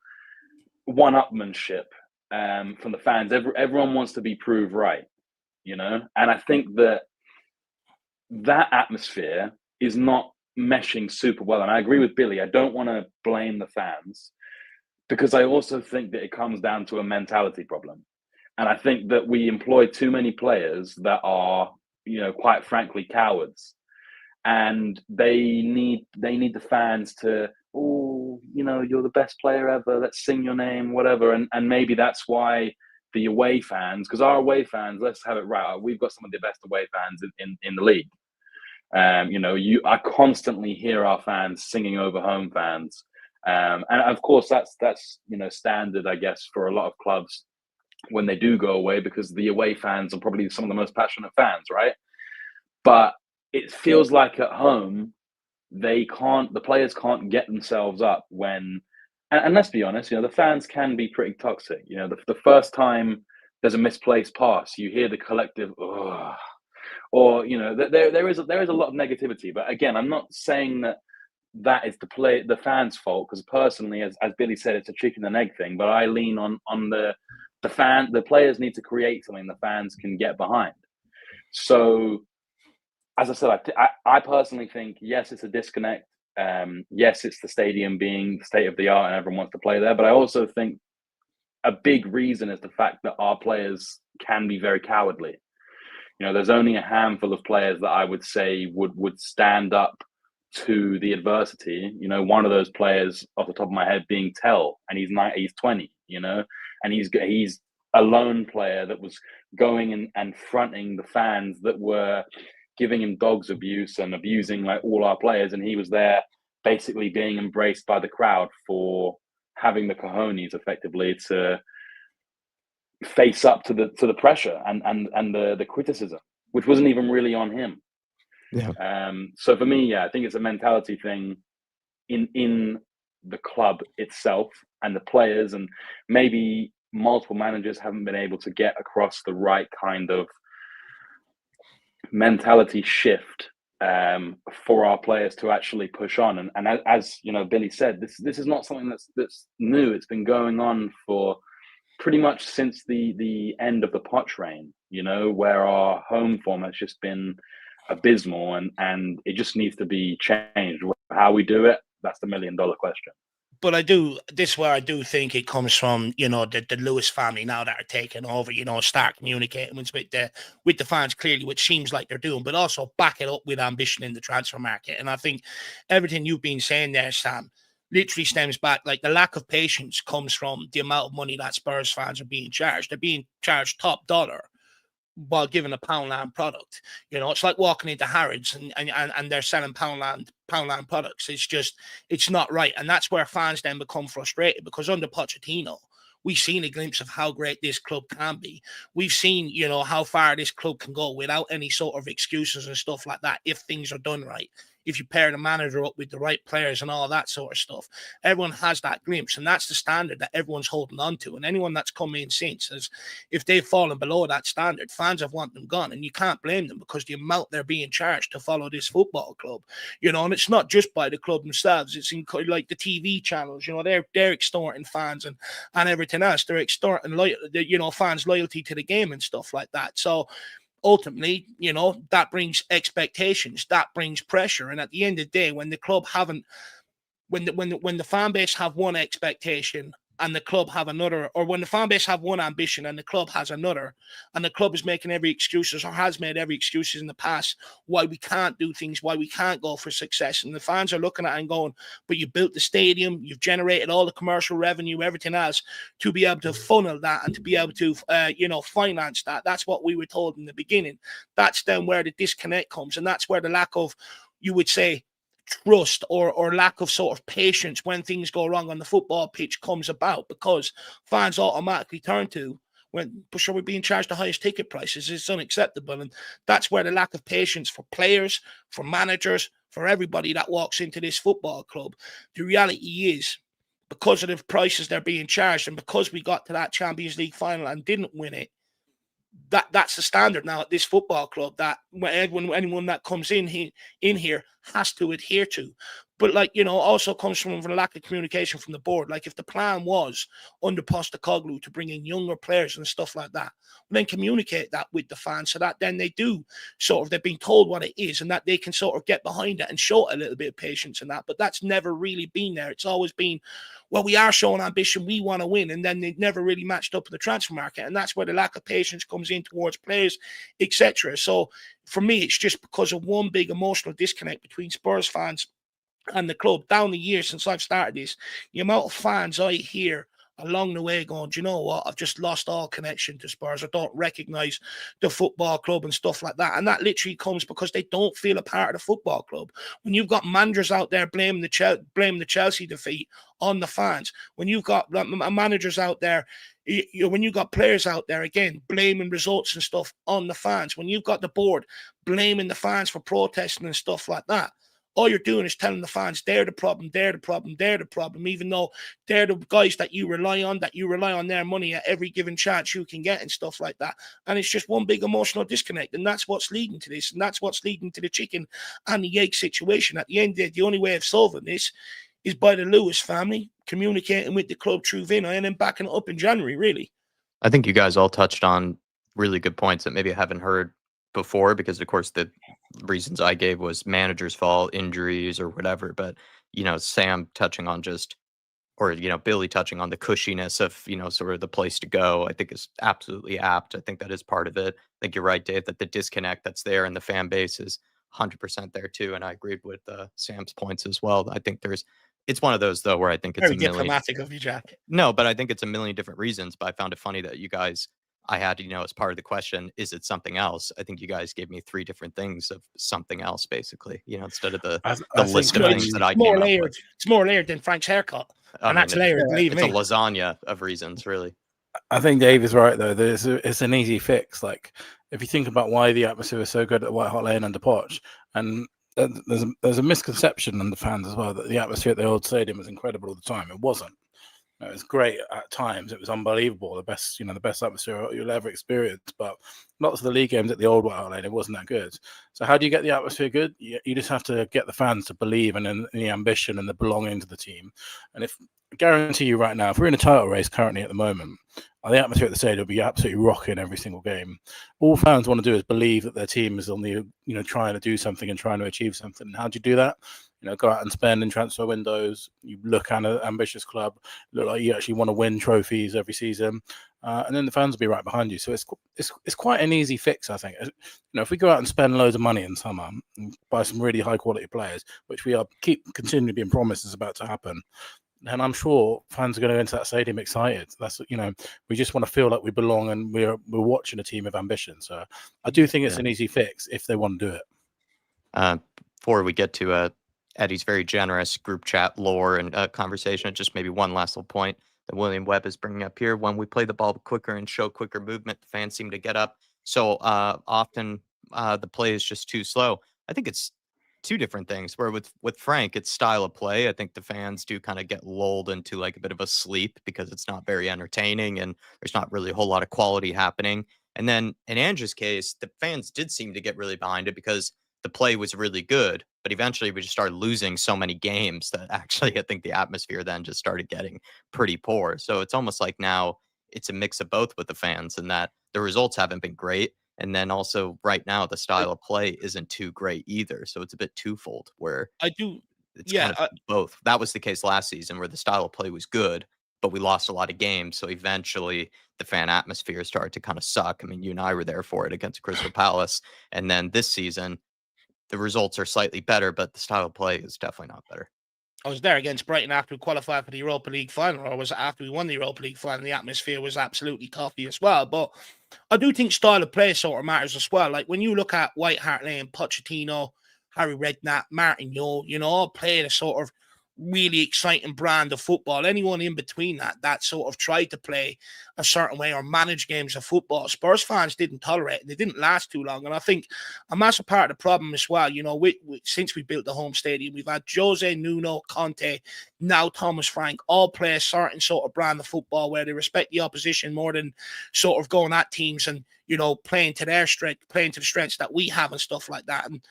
[SPEAKER 3] one-upmanship from the fans. Everyone wants to be proved right, and I think that atmosphere is not meshing super well. And I agree with Billy. I don't want to blame the fans, because I also think that it comes down to a mentality problem. And I think that we employ too many players that are, quite frankly, cowards. And they need the fans to, you're the best player ever, let's sing your name, whatever. And maybe that's why the away fans, because our away fans, let's have it right, we've got some of the best away fans in the league. I constantly hear our fans singing over home fans. And of course, that's standard, I guess, for a lot of clubs when they do go away, because the away fans are probably some of the most passionate fans, right? But it feels like at home, the players can't get themselves up when, and let's be honest, the fans can be pretty toxic. The first time there's a misplaced pass, you hear the collective, ugh. Or there is a lot of negativity. But again, I'm not saying that is the fans' fault, because personally, as Billy said, it's a chicken and egg thing. But I lean on the players need to create something the fans can get behind. So, as I said, I personally think, yes, it's a disconnect. Yes, it's the stadium being state of the art and everyone wants to play there. But I also think a big reason is the fact that our players can be very cowardly. There's only a handful of players that I would say would stand up to the adversity. One of those players off the top of my head being Tell, and he's 20. And he's a lone player that was going and fronting the fans that were giving him dogs abuse and abusing like all our players, and he was there basically being embraced by the crowd for having the cojones effectively to face up to the pressure and the criticism, which wasn't even really on him.
[SPEAKER 1] Yeah.
[SPEAKER 3] So for me, I think it's a mentality thing in the club itself and the players, and maybe multiple managers haven't been able to get across the right kind of mentality shift for our players to actually push on. And as Billy said, this is not something that's new. It's been going on for pretty much since the end of the Poch reign, where our home form has just been abysmal, and it just needs to be changed. How we do it, that's the $1 million question.
[SPEAKER 4] But this is where I do think it comes from, the Lewis family now that are taking over, start communicating with the fans clearly, which seems like they're doing, but also back it up with ambition in the transfer market. And I think everything you've been saying there, Sam, literally stems back, like the lack of patience comes from the amount of money that Spurs fans are being charged. They're being charged top dollar while giving a Poundland product. It's like walking into Harrods and they're selling Poundland products. It's not right. And that's where fans then become frustrated, because under Pochettino, we've seen a glimpse of how great this club can be. We've seen, how far this club can go without any sort of excuses and stuff like that if things are done right. If you pair the manager up with the right players and all that sort of stuff, everyone has that glimpse, and that's the standard that everyone's holding on to. And anyone that's come in since, if they've fallen below that standard, fans have want them gone, and you can't blame them, because the amount they're being charged to follow this football club, and it's not just by the club themselves. It's like the TV channels, they're extorting fans and everything else. They're extorting fans' loyalty to the game and stuff like that. So ultimately, that brings expectations, that brings pressure. And at the end of the day, when the club when the fan base have one expectation and the club have another, or when the fan base have one ambition and the club has another, and the club is making every excuses, or has made every excuses in the past why we can't do things, why we can't go for success, and the fans are looking at it and going, but you built the stadium, you've generated all the commercial revenue, everything else, to be able to funnel that and to be able to finance that. That's what we were told in the beginning. That's then where the disconnect comes, and that's where the lack of, you would say, trust or lack of sort of patience when things go wrong on the football pitch comes about, because fans automatically turn to, when we're being charged the highest ticket prices, it's unacceptable. And that's where the lack of patience for players, for managers, for everybody that walks into this football club. The reality is, because of the prices they're being charged, and because we got to that Champions League final and didn't win it, that's the standard now at this football club, that anyone that comes in here has to adhere to. But also comes from a lack of communication from the board. Like, if the plan was under Postecoglou to bring in younger players and stuff like that, then communicate that with the fans, so that then they do they've been told what it is, and that they can sort of get behind it and show a little bit of patience in that. But that's never really been there. It's always been, well, we are showing ambition, we want to win, and then they never really matched up in the transfer market. And that's where the lack of patience comes in towards players, etc. So for me, it's just because of one big emotional disconnect between Spurs fans and the club down the years since I've started this. The amount of fans I hear along the way going, do you know what? I've just lost all connection to Spurs. I don't recognize the football club and stuff like that. And that literally comes because they don't feel a part of the football club. When you've got managers out there blaming the Chelsea defeat on the fans, when you've got managers out there, when you've got players out there again blaming results and stuff on the fans, when you've got the board blaming the fans for protesting and stuff like that, all you're doing is telling the fans they're the problem, they're the problem, they're the problem, even though they're the guys that you rely on their money at every given chance you can get and stuff like that. And it's just one big emotional disconnect. And that's what's leading to this. And that's what's leading to the chicken and the egg situation. At the end of the day, the only way of solving this is by the Lewis family communicating with the club through Vino and then backing it up in January, really.
[SPEAKER 1] I think you guys all touched on really good points that maybe I haven't heard before, because of course the reasons I gave was manager's fault, injuries or whatever. But, Sam touching on Billy touching on the cushiness of, sort of the place to go, I think is absolutely apt. I think that is part of it. I think you're right, Dave, that the disconnect that's there in the fan base is 100% there too. And I agreed with Sam's points as well. I think it's one of those though, where I think it's
[SPEAKER 4] very diplomatic of you, Jack.
[SPEAKER 1] No, but I think it's a million different reasons. But I found it funny that you guys, I had, as part of the question, is it something else? I think you guys gave me 3 different things of something else, basically, instead of the list of things that I came up with.
[SPEAKER 4] It's more layered than Frank's haircut. And that's layered, believe me.
[SPEAKER 1] It's a lasagna of reasons, really.
[SPEAKER 2] I think Dave is right, though. It's an easy fix. Like, if you think about why the atmosphere was so good at White Hart Lane under Poch, and there's a misconception in the fans as well that the atmosphere at the old stadium was incredible all the time. It wasn't. It was great at times. It was unbelievable. The best atmosphere you'll ever experience. But lots of the league games at the old White Hart Lane, it wasn't that good. So how do you get the atmosphere good? You just have to get the fans to believe in the ambition and the belonging to the team. And I guarantee you right now, if we're in a title race currently at the moment, the atmosphere at the stadium will be absolutely rocking every single game. All fans want to do is believe that their team is on the, trying to do something and trying to achieve something. And how do you do that? Go out and spend in transfer windows. You look at an ambitious club, look like you actually want to win trophies every season, and then the fans will be right behind you. So it's quite an easy fix, I think. If we go out and spend loads of money in summer and buy some really high quality players, which we continue being promised is about to happen, and I'm sure fans are going to go into that stadium excited. That's we just want to feel like we belong and we're watching a team of ambition. So I do think it's an easy fix if they want to do it.
[SPEAKER 1] Before we get to Eddie's very generous group chat lore and conversation, just maybe one last little point that William Webb is bringing up here. When we play the ball quicker and show quicker movement, the fans seem to get up. So often the play is just too slow. I think it's 2 different things, where with Frank, it's style of play. I think the fans do kind of get lulled into like a bit of a sleep because it's not very entertaining and there's not really a whole lot of quality happening. And then in Andrew's case, the fans did seem to get really behind it because the play was really good, but eventually we just started losing so many games that actually I think the atmosphere then just started getting pretty poor. So it's almost like now it's a mix of both with the fans, and that the results haven't been great. And then also right now the style of play isn't too great either. So it's a bit twofold where it's kind of both. That was the case last season where the style of play was good, but we lost a lot of games. So eventually the fan atmosphere started to kind of suck. I mean, you and I were there for it against Crystal Palace. And then this season, the results are slightly better, but the style of play is definitely not better.
[SPEAKER 4] I was there against Brighton after we qualified for the Europa League final, or was it after we won the Europa League final? The atmosphere was absolutely toughy as well. But I do think style of play sort of matters as well. Like when you look at White Hart Lane, Pochettino, Harry Redknapp, Martin Yeo, all played a sort of really exciting brand of football. Anyone in between that sort of tried to play a certain way or manage games of football, Spurs fans didn't tolerate it. They didn't last too long. And I think a massive part of the problem as well, since we built the home stadium, we've had Jose, Nuno, Conte, now Thomas Frank, all play a certain sort of brand of football where they respect the opposition more than sort of going at teams and, playing to their strength, playing to the strengths that we have and stuff like that. And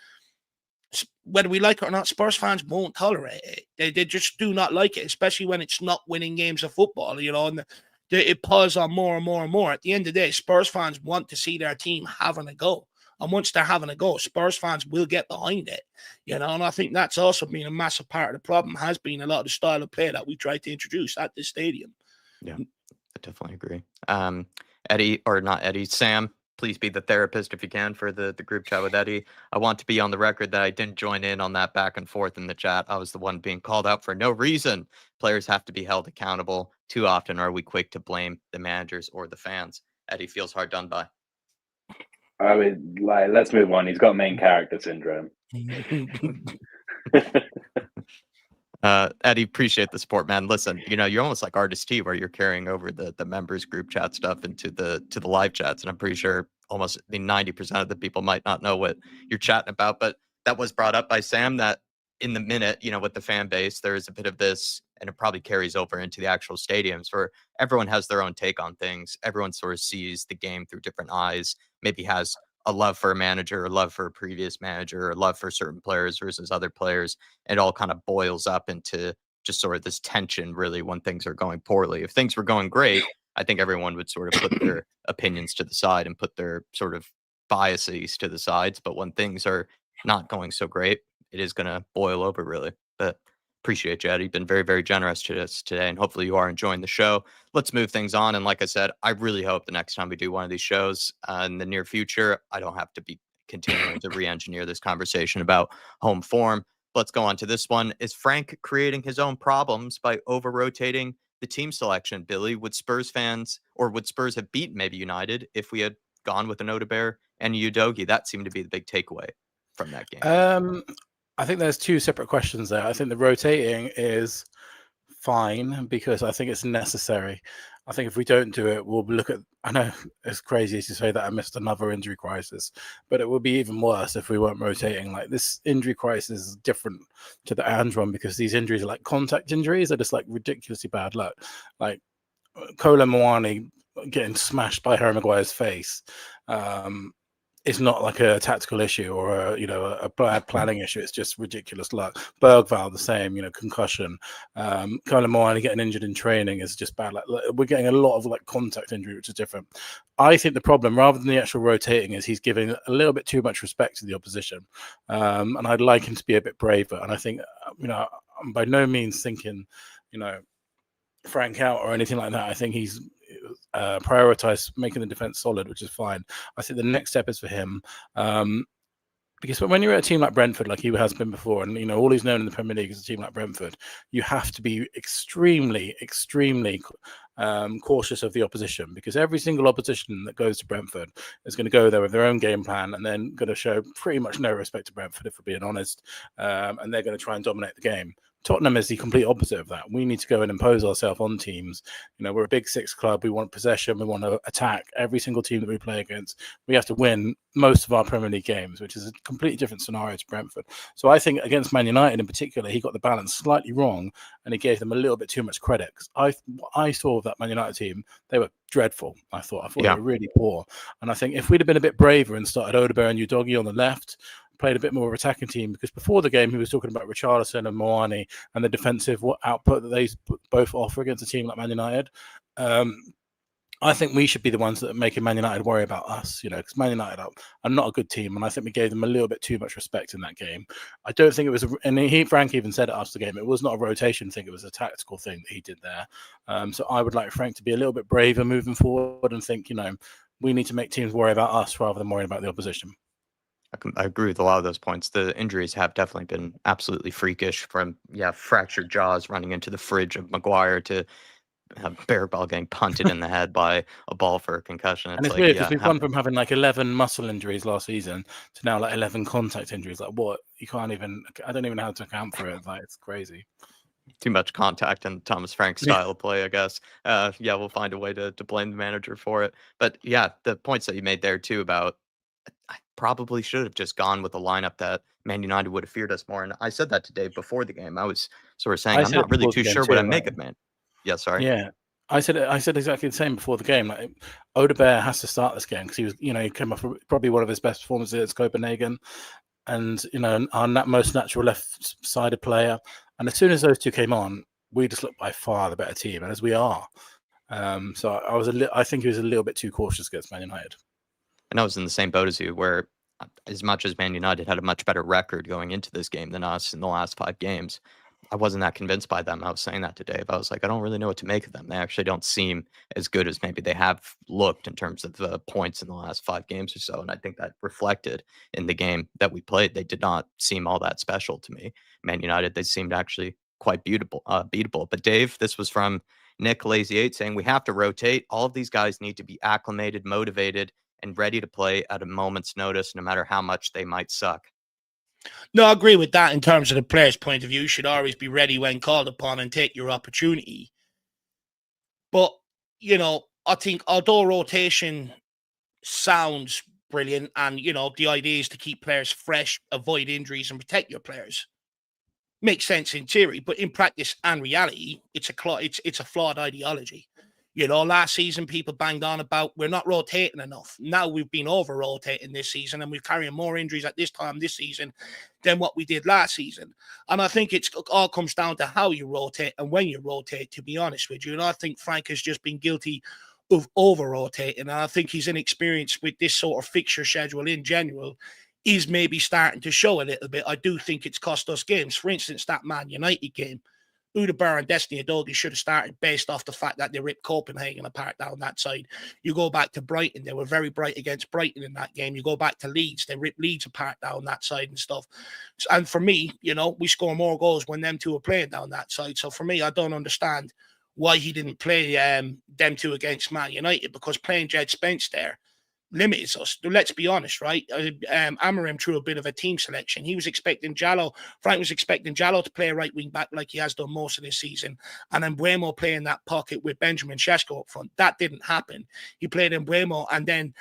[SPEAKER 4] whether we like it or not, Spurs fans won't tolerate it. They just do not like it, especially when it's not winning games of football, and it piles on more and more and more. At the end of the day, Spurs fans want to see their team having a go. And once they're having a go, Spurs fans will get behind it, and I think that's also been a massive part of the problem, has been a lot of the style of play that we tried to introduce at this stadium.
[SPEAKER 1] Yeah, I definitely agree. Eddie, or not Eddie, Sam please be the therapist if you can for the group chat with Eddie. I want to be on the record that I didn't join in on that back and forth in the chat. I was the one being called out for no reason. Players have to be held accountable. Too often are we quick to blame the managers or the fans. Eddie feels hard done by.
[SPEAKER 3] I mean, like, let's move on. He's got main character syndrome.
[SPEAKER 1] Eddie, appreciate the support, man. Listen, you're almost like Artist T, where you're carrying over the members group chat stuff into the live chats, and I'm pretty sure almost 90% of the people might not know what you're chatting about. But that was brought up by Sam that in the minute, with the fan base, there is a bit of this, and it probably carries over into the actual stadiums, where everyone has their own take on things. Everyone sort of sees the game through different eyes. Maybe has a love for a manager, or love for a previous manager, or love for certain players versus other players. It all kind of boils up into just sort of this tension, really, when things are going poorly. If things were going great, I think everyone would sort of put their opinions to the side and put their sort of biases to the sides. But when things are not going so great, it is going to boil over, really. But appreciate you, Ed. You've been very, very generous to us today, and hopefully you are enjoying the show. Let's move things on. And like I said, I really hope the next time we do one of these shows in the near future, I don't have to be continuing to re-engineer this conversation about home form. Let's go on to this one. Is Frank creating his own problems by over-rotating the team selection, Billy? Would Spurs have beaten maybe United if we had gone with an Odegaard and Udogie? That seemed to be the big takeaway from that game.
[SPEAKER 2] I think there's two separate questions there. I think the rotating is fine because I think it's necessary. I think if we don't do it, we'll look at, I know it's crazy to say that I missed another injury crisis, but it would be even worse if we weren't rotating. Like, this injury crisis is different to the Ange one because these injuries are like contact injuries. They're just like ridiculously bad luck. Like Kolo Muani getting smashed by Harry Maguire's face. It's not like a tactical issue or a bad planning issue. It's just ridiculous luck. Bergvall the same, concussion. Kolo Muani getting injured in training is just bad luck. We're getting a lot of like contact injury, which is different. I think the problem, rather than the actual rotating, is he's giving a little bit too much respect to the opposition, and I'd like him to be a bit braver. And I think, I'm by no means thinking, Frank out or anything like that. I think he's prioritized making the defense solid, which is fine. I think the next step is for him, because when you're at a team like Brentford, like he has been before, and all he's known in the Premier League is a team like Brentford, you have to be extremely, extremely cautious of the opposition, because every single opposition that goes to Brentford is going to go there with their own game plan and then going to show pretty much no respect to Brentford, if we're being honest, and they're going to try and dominate the game. Tottenham is the complete opposite of that. We need to go and impose ourselves on teams. We're a big six club. We want possession. We want to attack every single team that we play against. We have to win most of our Premier League games, which is a completely different scenario to Brentford. So I think against Man United in particular, he got the balance slightly wrong and he gave them a little bit too much credit. I saw that Man United team, they were dreadful. I thought they were really poor. And I think if we'd have been a bit braver and started Odegaard and Udogie on the left, played a bit more of an attacking team, because before the game he was talking about Richarlison and Moani and the defensive output that they both offer against a team like Man United. I think we should be the ones that are making Man United worry about us, because Man United are not a good team, and I think we gave them a little bit too much respect in that game. I don't think it was, Frank even said it after the game, it was not a rotation thing, it was a tactical thing that he did there. So I would like Frank to be a little bit braver moving forward and think, we need to make teams worry about us rather than worrying about the opposition.
[SPEAKER 1] I agree with a lot of those points. The injuries have definitely been absolutely freakish, from fractured jaws running into the fridge of Maguire to Bergvall getting punted in the head by a ball for a concussion.
[SPEAKER 2] It's weird because we've gone from having like 11 muscle injuries last season to now like 11 contact injuries. Like, what? I don't even know how to account for it. Like, it's crazy.
[SPEAKER 1] Too much contact in Thomas Frank's style of play, I guess. We'll find a way to blame the manager for it. But the points that you made there too about, I probably should have just gone with a lineup that Man United would have feared us more. And I said that today before the game. I was sort of saying, I'm not really too sure what I make of Man. Yeah, sorry.
[SPEAKER 2] Yeah. I said exactly the same before the game. Like, Odegaard has to start this game because he was, he came off probably one of his best performances against Copenhagen, and our most natural left-sided player. And as soon as those two came on, we just looked by far the better team, and as we are. So I think he was a little bit too cautious against Man United.
[SPEAKER 1] And I was in the same boat as you, where as much as Man United had a much better record going into this game than us in the last 5 games, I wasn't that convinced by them. I was saying that to Dave. I was like, I don't really know what to make of them. They actually don't seem as good as maybe they have looked in terms of the points in the last 5 games or so. And I think that reflected in the game that we played. They did not seem all that special to me. Man United, they seemed actually quite beatable. But Dave, this was from Nick Lazy 8 saying, we have to rotate. All of these guys need to be acclimated, motivated, and ready to play at a moment's notice, no matter how much they might suck.
[SPEAKER 4] No, I agree with that in terms of the player's point of view. You should always be ready when called upon and take your opportunity. But, I think although rotation sounds brilliant and, the idea is to keep players fresh, avoid injuries and protect your players, makes sense in theory, but in practice and reality, it's a flawed ideology. Last season people banged on about we're not rotating enough. Now we've been over rotating this season and we're carrying more injuries at this time this season than what we did last season. And I think it all comes down to how you rotate and when you rotate, to be honest with you. And I think Frank has just been guilty of over rotating. And I think he's inexperienced with this sort of fixture schedule in general is maybe starting to show a little bit. I do think it's cost us games. For instance, that Man United game, Udebur and Destiny Udogie should have started based off the fact that they ripped Copenhagen apart down that side. You go back to Brighton, they were very bright against Brighton in that game. You go back to Leeds, they ripped Leeds apart down that side and stuff. And for me, we score more goals when them two are playing down that side. So for me, I don't understand why he didn't play them two against Man United, because playing Jed Spence there limits us. Let's be honest, right? Amorim threw a bit of a team selection. He was expecting Frank was expecting Jallo to play a right wing back like he has done most of this season, and then Mbeumo playing that pocket with Benjamin Sesko up front. That didn't happen. He played Mbeumo and then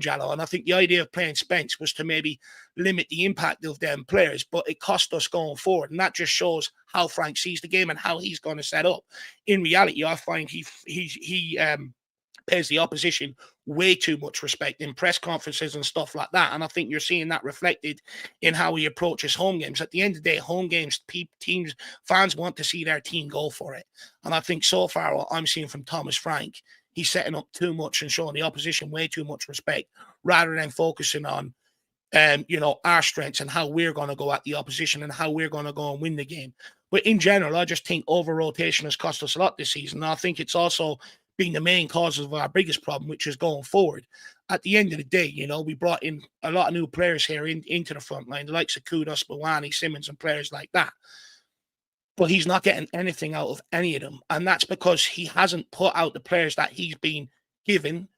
[SPEAKER 4] Jallo, and I think the idea of playing Spence was to maybe limit the impact of them players, but it cost us going forward, and that just shows how Frank sees the game and how he's going to set up. In reality, I find he pays the opposition way too much respect in press conferences and stuff like that. And I think you're seeing that reflected in how he approaches home games. At the end of the day, home games, fans want to see their team go for it. And I think so far what I'm seeing from Thomas Frank, he's setting up too much and showing the opposition way too much respect rather than focusing on our strengths and how we're going to go at the opposition and how we're going to go and win the game. But in general, I just think over rotation has cost us a lot this season. And I think it's also being the main cause of our biggest problem, which is going forward. At the end of the day, we brought in a lot of new players here into the front line, the likes of Kudus, Bawani, Simmons, and players like that. But he's not getting anything out of any of them. And that's because he hasn't put out the players that he's been given,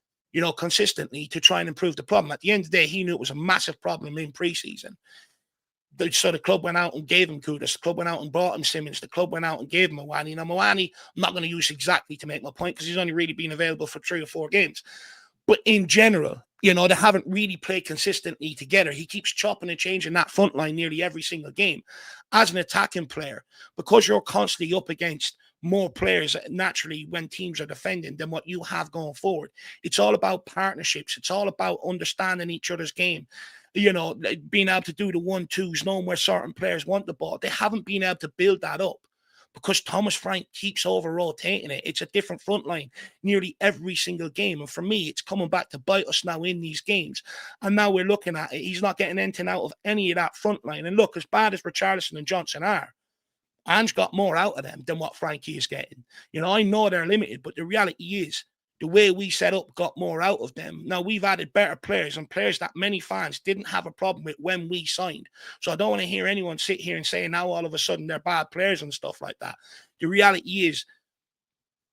[SPEAKER 4] consistently to try and improve the problem. At the end of the day, he knew it was a massive problem in preseason. So the club went out and gave him Kudus. The club went out and bought him Simmons. The club went out and gave him Mawani. Now, Mawani, I'm not going to use exactly to make my point because he's only really been available for 3 or 4 games. But in general, they haven't really played consistently together. He keeps chopping and changing that front line nearly every single game. As an attacking player, because you're constantly up against more players naturally when teams are defending than what you have going forward. It's all about partnerships. It's all about understanding each other's game. Being able to do the 1-2s, knowing where certain players want the ball. They haven't been able to build that up because Thomas Frank keeps over-rotating it. It's a different front line nearly every single game. And for me, it's coming back to bite us now in these games. And now we're looking at it. He's not getting anything out of any of that front line. And look, as bad as Richarlison and Johnson are, Ange got more out of them than what Frankie is getting. I know they're limited, but the reality is the way we set up got more out of them. Now, we've added better players and players that many fans didn't have a problem with when we signed. So I don't want to hear anyone sit here and say now all of a sudden they're bad players and stuff like that. The reality is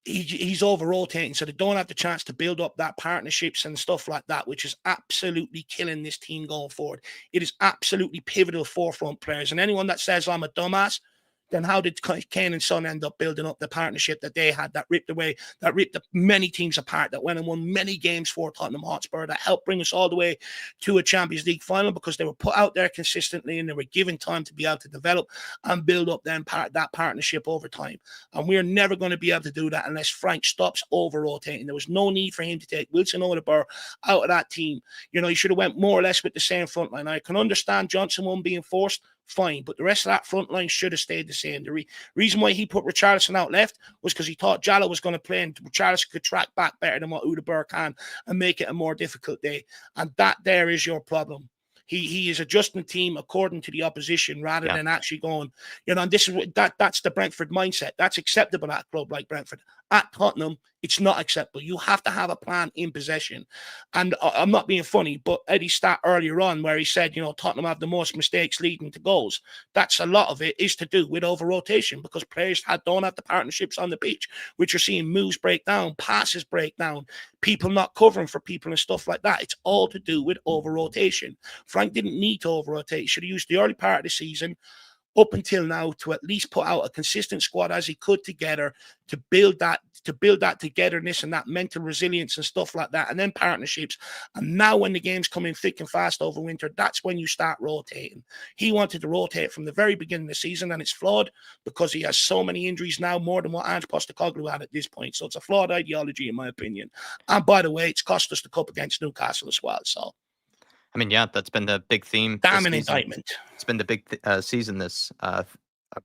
[SPEAKER 4] he's over-rotating, so they don't have the chance to build up that partnerships and stuff like that, which is absolutely killing this team going forward. It is absolutely pivotal forefront players. And anyone that says I'm a dumbass, then how did Kane and Son end up building up the partnership that they had that ripped the many teams apart, that went and won many games for Tottenham Hotspur, that helped bring us all the way to a Champions League final because they were put out there consistently and they were given time to be able to develop and build up that partnership over time. And we're never going to be able to do that unless Frank stops over-rotating. There was no need for him to take Wilson Odobur out of that team. He should have went more or less with the same front line. I can understand Johnson one being forced, fine, but the rest of that front line should have stayed the same. The reason why he put Richarlison out left was because he thought Jallo was going to play and Richarlison could track back better than what Udebur can and make it a more difficult day. And that there is your problem. He is adjusting the team according to the opposition rather
[SPEAKER 1] Yeah.
[SPEAKER 4] than actually going, and this is that's the Brentford mindset. That's acceptable at a club like Brentford. At Tottenham, it's not acceptable. You have to have a plan in possession. And I'm not being funny, but Eddie stat earlier on where he said, Tottenham have the most mistakes leading to goals. That's a lot of it is to do with over rotation because players don't have the partnerships on the pitch, which you're seeing moves break down, passes break down, people not covering for people and stuff like that. It's all to do with over rotation. Frank didn't need to over rotate. He should have used the early part of the season up until now to at least put out a consistent squad as he could together to build that togetherness and that mental resilience and stuff like that, and then partnerships. And now when the game's coming thick and fast over winter, that's when you start rotating. He wanted to rotate from the very beginning of the season, and it's flawed because he has so many injuries now, more than what Ange Postecoglou had at this point. So it's a flawed ideology in my opinion. And by the way, it's cost us the cup against Newcastle as well. So
[SPEAKER 1] I mean, yeah, that's been the big theme.
[SPEAKER 4] damn an indictment.
[SPEAKER 1] It's been the big season a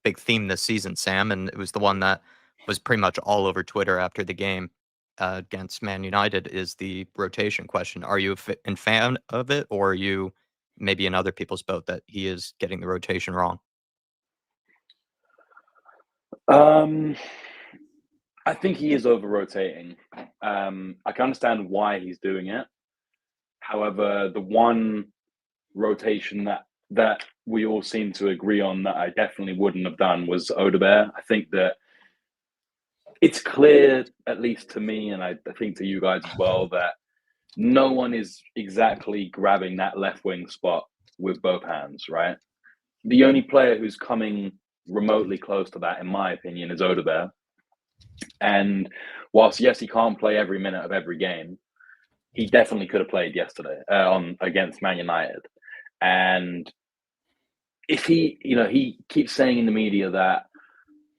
[SPEAKER 1] big theme this season, Sam, and it was the one that was pretty much all over Twitter after the game against Man United. Is the rotation question? Are you a fan of it, or are you maybe in other people's boat that he is getting the rotation wrong?
[SPEAKER 3] I think he is over rotating. I can understand why he's doing it. However, the one rotation that we all seem to agree on that I definitely wouldn't have done was Odegaard. I think that it's clear, at least to me, and I think to you guys as well, that no one is exactly grabbing that left wing spot with both hands, right? The only player who's coming remotely close to that, in my opinion, is Odegaard. And whilst, yes, he can't play every minute of every game, he definitely could have played yesterday against Man United. And if he keeps saying in the media that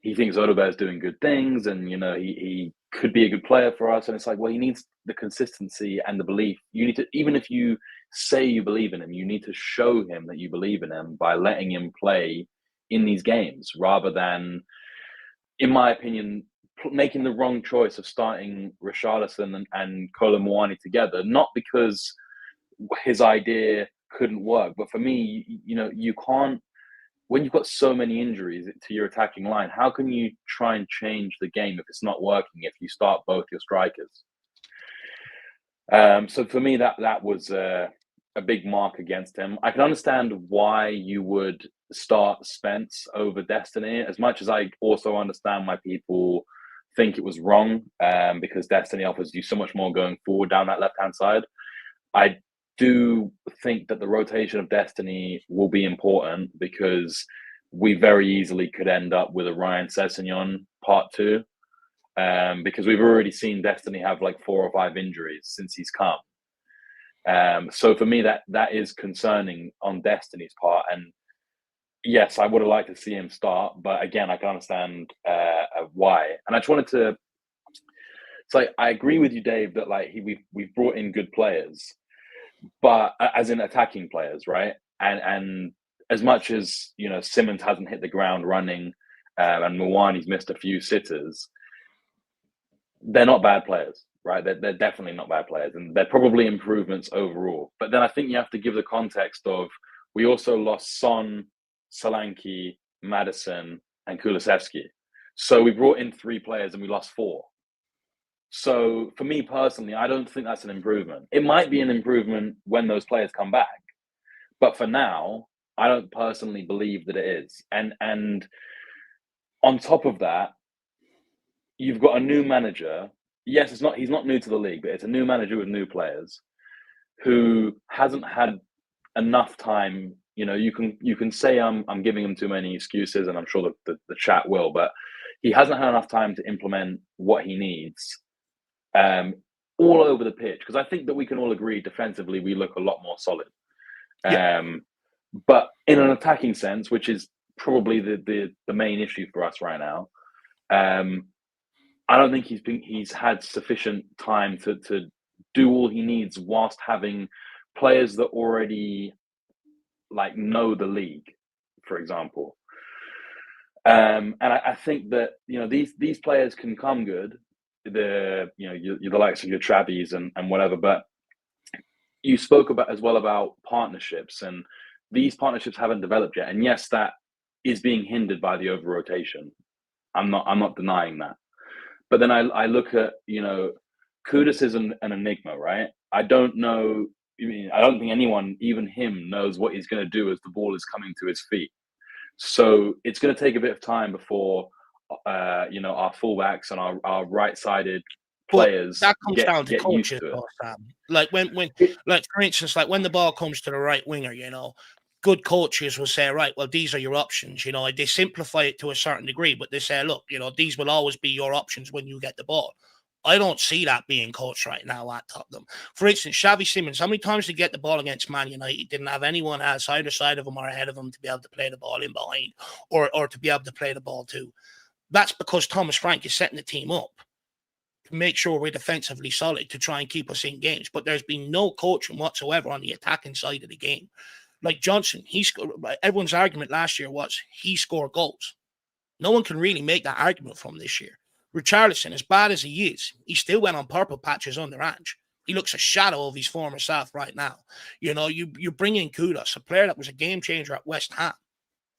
[SPEAKER 3] he thinks Odegaard's doing good things and, he could be a good player for us. And it's like, well, he needs the consistency and the belief. You need to, even if you say you believe in him, you need to show him that you believe in him by letting him play in these games rather than, in my opinion, making the wrong choice of starting Richarlison and Kolo Muani together, not because his idea couldn't work, but for me, you can't, when you've got so many injuries to your attacking line, how can you try and change the game if it's not working, if you start both your strikers? So for me, that was a big mark against him. I can understand why you would start Spence over Destiny, as much as I also understand why people think it was wrong, because Destiny offers you so much more going forward down that left-hand side. I do think that the rotation of Destiny will be important because we very easily could end up with a Ryan Sessegnon part 2, because we've already seen Destiny have like 4 or 5 injuries since he's come. So for me, that is concerning on Destiny's part. And yes, I would have liked to see him start, but again, I can understand why. And I just wanted to say, I agree with you, Dave, that like we've brought in good players, but as in attacking players, right? And as much as Simmons hasn't hit the ground running, and Muwani's missed a few sitters, they're not bad players, right? They're definitely not bad players, and they're probably improvements overall. But then I think you have to give the context of we also lost Son, Solanke, Maddison, and Kulusevski. So we brought in 3 players and we lost 4. So for me personally, I don't think that's an improvement. It might be an improvement when those players come back, but for now, I don't personally believe that it is. And on top of that, you've got a new manager. Yes, he's not new to the league, but it's a new manager with new players who hasn't had enough time. You can say I'm giving him too many excuses, and I'm sure that the chat will, but he hasn't had enough time to implement what he needs all over the pitch. Because I think that we can all agree defensively we look a lot more solid.
[SPEAKER 4] Yeah.
[SPEAKER 3] But in an attacking sense, which is probably the main issue for us right now, I don't think he's had sufficient time to do all he needs whilst having players that already like know the league, for example. And I think that these players can come good. You're the likes of your Travis and whatever, but you spoke about as well about partnerships, and these partnerships haven't developed yet. And yes, that is being hindered by the over rotation. I'm not denying that. But then I look at, Kudus is an enigma, right? I don't know. I don't think anyone, even him, knows what he's going to do as the ball is coming to his feet. So it's going to take a bit of time before, our fullbacks and our right-sided players
[SPEAKER 4] that comes down to
[SPEAKER 3] get used
[SPEAKER 4] coaches,
[SPEAKER 3] to it.
[SPEAKER 4] though, Sam. Like like for instance, like when the ball comes to the right winger, good coaches will say, right, well, these are your options. They simplify it to a certain degree, but they say, look, these will always be your options when you get the ball. I don't see that being coached right now at Tottenham. For instance, Xavi Simons, how many times did he get the ball against Man United? Didn't have anyone else either side of him or ahead of him to be able to play the ball in behind or to be able to play the ball too. That's because Thomas Frank is setting the team up to make sure we're defensively solid to try and keep us in games. But there's been no coaching whatsoever on the attacking side of the game. Like Johnson, everyone's argument last year was he scored goals. No one can really make that argument from this year. Richarlison, as bad as he is, he still went on purple patches under Ange. He looks a shadow of his former self right now. You bring in Kudus, a player that was a game changer at West Ham,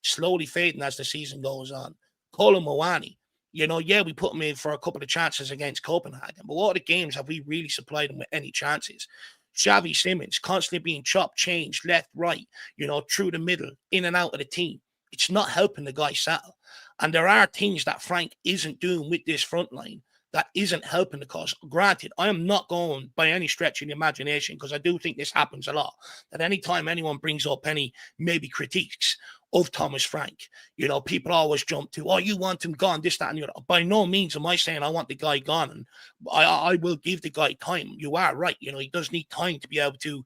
[SPEAKER 4] slowly fading as the season goes on. Colin Moani, we put him in for a couple of chances against Copenhagen, but what other games have we really supplied him with any chances? Xavi Simons constantly being chopped, changed, left, right, through the middle, in and out of the team. It's not helping the guy settle. And there are things that Frank isn't doing with this front line that isn't helping the cause. Granted, I am not going by any stretch of the imagination, because I do think this happens a lot, that anytime anyone brings up any maybe critiques of Thomas Frank, people always jump to, oh, you want him gone, this, that, and the other. By no means am I saying I want the guy gone, and I will give the guy time. You are right. He does need time to be able to,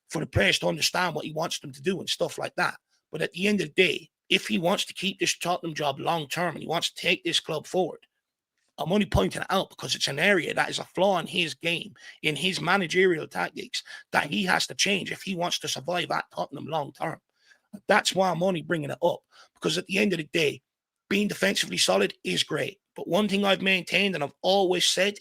[SPEAKER 4] for the players to understand what he wants them to do and stuff like that. But at the end of the day, if he wants to keep this Tottenham job long term and he wants to take this club forward, I'm only pointing it out because it's an area that is a flaw in his game, in his managerial tactics, that he has to change if he wants to survive at Tottenham long term. That's why I'm only bringing it up, because at the end of the day, being defensively solid is great. But one thing I've maintained, and I've always said,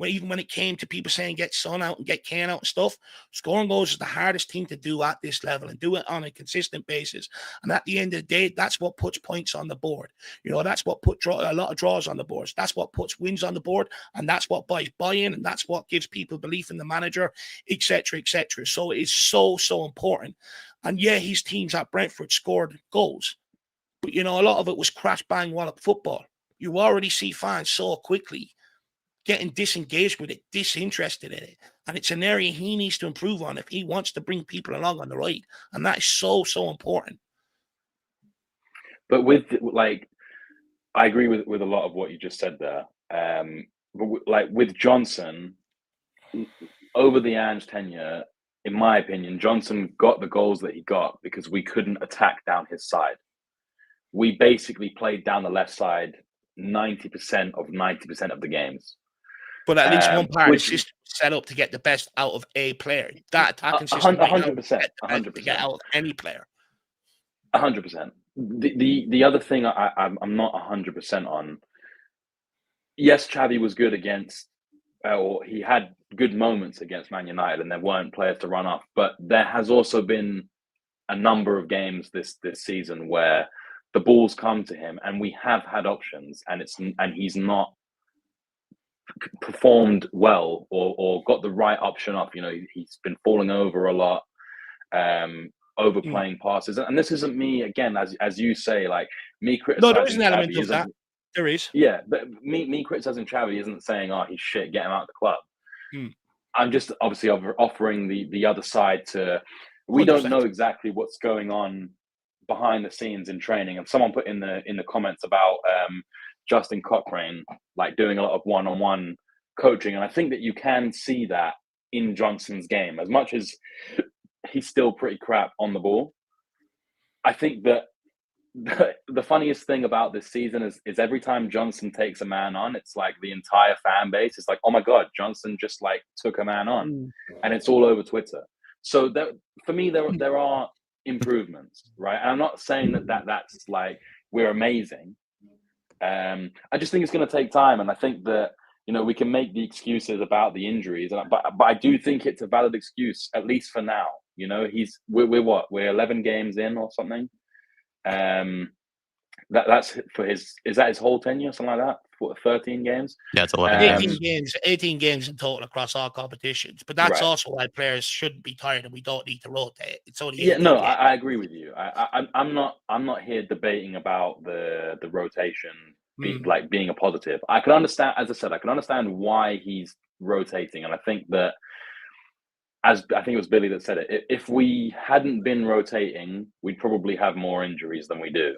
[SPEAKER 4] even when it came to people saying get Son out and get Kane out and stuff, scoring goals is the hardest thing to do at this level, and do it on a consistent basis. And at the end of the day, that's what puts points on the board. That's what puts a lot of draws on the boards. That's what puts wins on the board, and that's what buys buy-in, and that's what gives people belief in the manager, etc., etc. So it is so important. And yeah, his teams at Brentford scored goals, but a lot of it was crash bang wallop football. You already see fans so quickly getting disengaged with it, disinterested in it. And it's an area he needs to improve on if he wants to bring people along on the ride. And that is so important.
[SPEAKER 3] But I agree with a lot of what you just said there. But with Johnson, over the Ange tenure, in my opinion, Johnson got the goals that he got because we couldn't attack down his side. We basically played down the left side 90% of the games.
[SPEAKER 4] But at least one part of the system set up to get the best out of a player. That attacking system
[SPEAKER 3] 100%.
[SPEAKER 4] to get out of any player.
[SPEAKER 3] 100%. The other thing I'm not 100% on. Yes, Xavi was good against, or he had good moments against Man United, and there weren't players to run off. But there has also been a number of games this season where the balls come to him, and we have had options, and he's not performed well or got the right option up. He's been falling over a lot, overplaying passes, and this isn't me again, as you say, like me criticizing.
[SPEAKER 4] No, there is an element of that. There is.
[SPEAKER 3] Yeah, but me criticizing Xavi isn't saying, oh, he's shit, get him out of the club. I'm just obviously offering the other side to. We 100%. Don't know exactly what's going on behind the scenes in training, and someone put in the comments about Justin Cochrane doing a lot of one-on-one coaching, and I think that you can see that in Johnson's game. As much as he's still pretty crap on the ball, I think that the funniest thing about this season is every time Johnson takes a man on, it's like the entire fan base is like, oh my God, Johnson just took a man on, and it's all over Twitter. So for me, there are improvements, right? And I'm not saying that's we're amazing. I just think it's going to take time, and I think that we can make the excuses about the injuries, but I do think it's a valid excuse, at least for now. We're what? We're 11 games in or something. That's for is that his whole tenure, something like that? 13 games?
[SPEAKER 1] Yeah, it's 11 games.
[SPEAKER 4] 18 games in total across all competitions. But that's
[SPEAKER 3] Right.
[SPEAKER 4] also why players shouldn't be tired and we don't need to rotate. It's only
[SPEAKER 3] I agree with you. I'm not here debating about the rotation being a positive. I can understand, as I said, I can understand why he's rotating, and I think that, as I think it was Billy that said it, if we hadn't been rotating, we'd probably have more injuries than we do.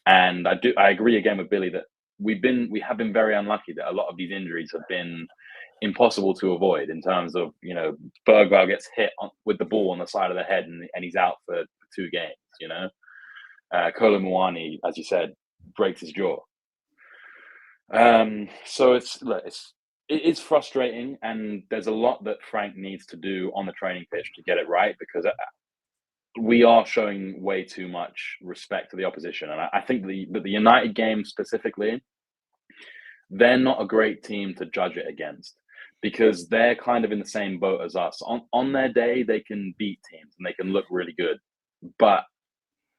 [SPEAKER 3] And I agree again with Billy that we have been very unlucky that a lot of these injuries have been impossible to avoid, in terms of, Bergwijn gets hit with the ball on the side of the head and he's out for 2 games. Kolo Muani, as you said, breaks his jaw. So it's frustrating, and there's a lot that Frank needs to do on the training pitch to get it right, because we are showing way too much respect to the opposition. And I think the United game specifically, they're not a great team to judge it against, because they're kind of in the same boat as us. On their day, they can beat teams and they can look really good. But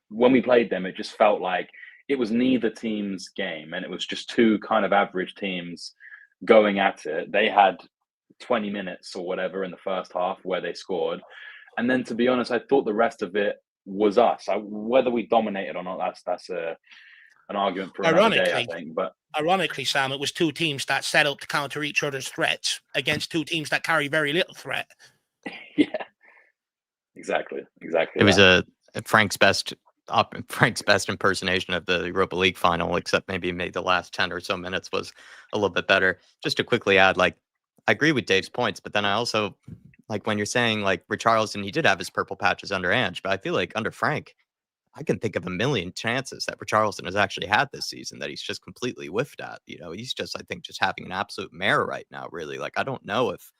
[SPEAKER 3] when we played them, it just felt like it was neither team's game, and it was just two kind of average teams going at it. They had 20 minutes or whatever in the first half where they scored. And then, to be honest, I thought the rest of it was us. Whether we dominated or not, that's an argument for another day, I think. But
[SPEAKER 4] ironically, Sam, it was two teams that set up to counter each other's threats against two teams that carry very little threat.
[SPEAKER 3] Yeah, exactly.
[SPEAKER 1] It was Frank's best impersonation of the Europa League final, except maybe the last 10 or so minutes was a little bit better. Just to quickly add, I agree with Dave's points, but then I also, when you're saying, Richarlison, he did have his purple patches under Ange, but I feel like under Frank, I can think of a million chances that Richarlison has actually had this season that he's just completely whiffed at. He's just, I think, just having an absolute mare right now, really. I don't know if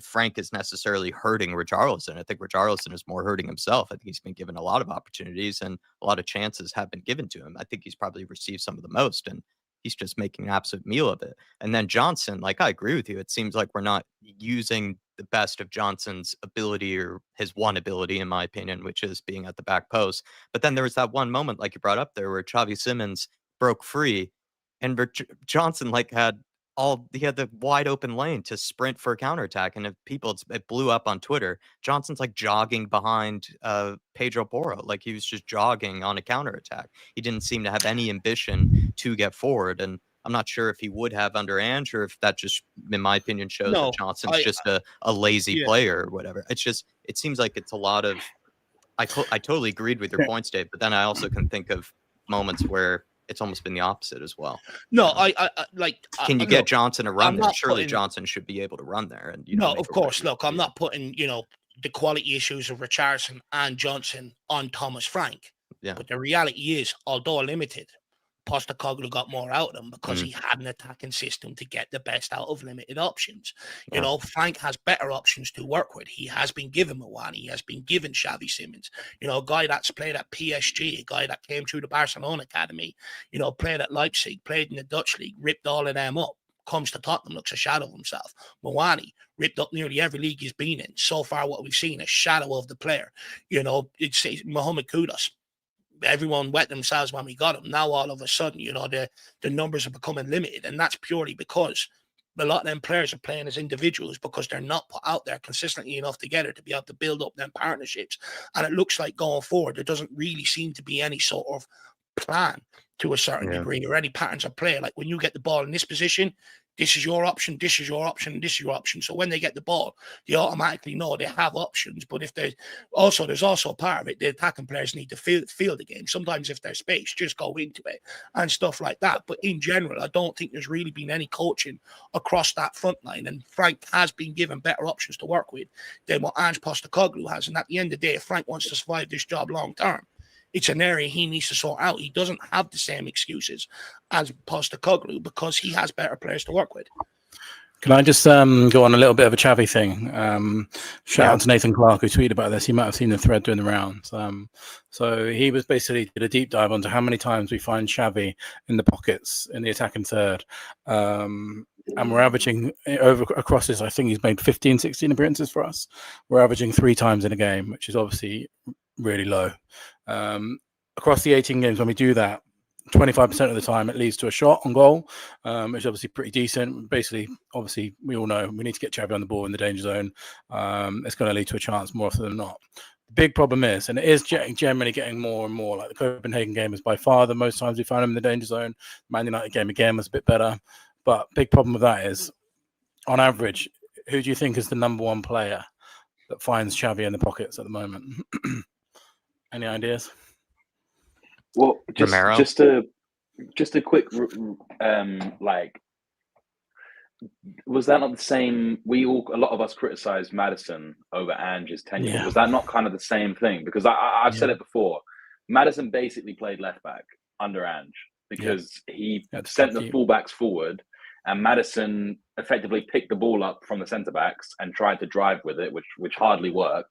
[SPEAKER 1] Frank is necessarily hurting Richarlison. I think Richarlison is more hurting himself. I think he's been given a lot of opportunities and a lot of chances have been given to him. I think he's probably received some of the most, and he's just making an absolute meal of it. And then Johnson, I agree with you. It seems like we're not using the best of Johnson's ability, or his one ability, in my opinion, which is being at the back post. But then there was that one moment, like you brought up there, where Xavi Simons broke free and Johnson had the wide open lane to sprint for a counterattack. And if it blew up on Twitter, Johnson's jogging behind Pedro Porro, he was just jogging on a counterattack. He didn't seem to have any ambition to get forward. And I'm not sure if he would have under Ange, or if that just, in my opinion, shows that Johnson's just a lazy player or whatever. It seems like it's a lot of, I totally agreed with your points, Dave, but then I also can think of moments where it's almost been the opposite as well.
[SPEAKER 4] No,
[SPEAKER 1] Can you get Johnson to run there? Surely Johnson should be able to run there. And
[SPEAKER 4] no, of course. Look, I'm not putting the quality issues of Richarlison and Johnson on Thomas Frank.
[SPEAKER 1] Yeah.
[SPEAKER 4] But the reality is, although limited, Postecoglou got more out of him because he had an attacking system to get the best out of limited options. Frank has better options to work with. He has been given Muani. He has been given Xavi Simons. A guy that's played at PSG, a guy that came through the Barcelona academy, played at Leipzig, played in the Dutch league, ripped all of them up. Comes to Tottenham, looks a shadow of himself. Muani ripped up nearly every league he's been in. So far, what we've seen, a shadow of the player. It's Mohamed Kudus. Everyone wet themselves when we got him. Now all of a sudden, the numbers are becoming limited, and that's purely because a lot of them players are playing as individuals because they're not put out there consistently enough together to be able to build up them partnerships. And it looks like going forward, there doesn't really seem to be any sort of plan to a certain degree, or any patterns of play. Like when you get the ball in this position, this is your option, this is your option, this is your option. So when they get the ball, they automatically know they have options. But if there's also a part of it, the attacking players need to feel the game. Sometimes if there's space, just go into it and stuff like that. But in general, I don't think there's really been any coaching across that front line. And Frank has been given better options to work with than what Ange Postecoglou has. And at the end of the day, if Frank wants to survive this job long term, it's an area he needs to sort out. He doesn't have the same excuses as Postecoglou because he has better players to work with.
[SPEAKER 2] Can I just go on a little bit of a Xavi thing? Shout out to Nathan Clark, who tweeted about this. He might have seen the thread doing the rounds. So he was basically did a deep dive onto how many times we find Xavi in the pockets in the attacking third. and we're averaging over across this. I think he's made 15, 16 appearances for us. We're averaging 3 times in a game, which is obviously really low. Across the 18 games, when we do that, 25% of the time it leads to a shot on goal, which is obviously pretty decent. Basically, obviously, we all know we need to get Xavi on the ball in the danger zone. It's going to lead to a chance more often than not. The big problem is, and it is generally getting more and more, like the Copenhagen game is by far the most times we found him in the danger zone. Man United game again was a bit better. But big problem with that is, on average, who do you think is the number one player that finds Xavi in the pockets at the moment? Any ideas?
[SPEAKER 3] Well,
[SPEAKER 1] Romero?
[SPEAKER 3] just a quick like, was that not the same? A lot of us criticized Maddison over Ange's tenure.
[SPEAKER 2] Yeah.
[SPEAKER 3] Was that not kind of the same thing? Because I've said it before. Maddison basically played left back under Ange because he sent the fullbacks forward, and Maddison effectively picked the ball up from the centre backs and tried to drive with it, which hardly worked.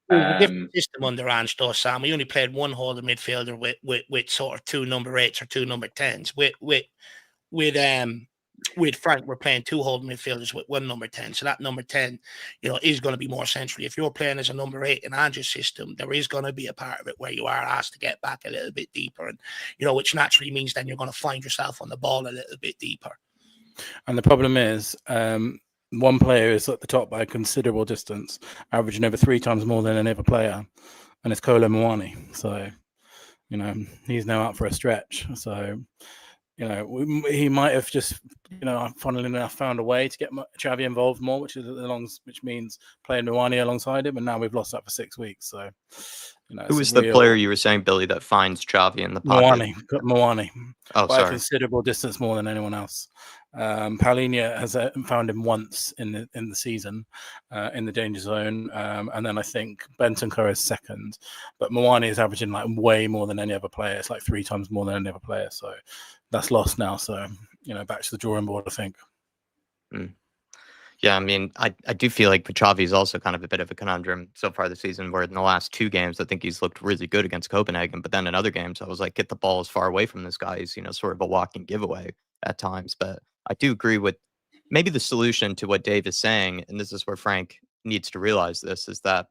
[SPEAKER 4] It was a different system under Ange, though, Sam. We only played one holding midfielder with sort of 2 number 8s or 2 number 10s. With Frank, we're playing 2 holding midfielders with 1 number 10. So that number 10, is going to be more central. If you're playing as a number 8 in Ange's system, there is going to be a part of it where you are asked to get back a little bit deeper, and which naturally means then you're going to find yourself on the ball a little bit deeper.
[SPEAKER 2] And the problem is, one player is at the top by a considerable distance, averaging over 3 times more than any other player, and it's Kolo Muani. So, he's now out for a stretch. So, he might have just, funnily enough, found a way to get Xavi involved more, which means playing Muani alongside him. And now we've lost that for 6 weeks. So,
[SPEAKER 1] who was the player you were saying, Billy, that finds Xavi in the pocket?
[SPEAKER 2] Muani.
[SPEAKER 1] Oh,
[SPEAKER 2] by
[SPEAKER 1] sorry.
[SPEAKER 2] a considerable distance more than anyone else. Paulinho has found him once in the season, in the danger zone, and then I think Bentancur is second, but Muani is averaging like way more than any other player. It's like 3 times more than any other player. So that's lost now. So back to the drawing board, I think.
[SPEAKER 1] Yeah, I mean, I do feel like Xavi is also kind of a bit of a conundrum so far this season, where in the last 2 games, I think he's looked really good against Copenhagen. But then in other games, I was like, get the ball as far away from this guy. He's, sort of a walking giveaway at times. But I do agree with maybe the solution to what Dave is saying, and this is where Frank needs to realize this, is that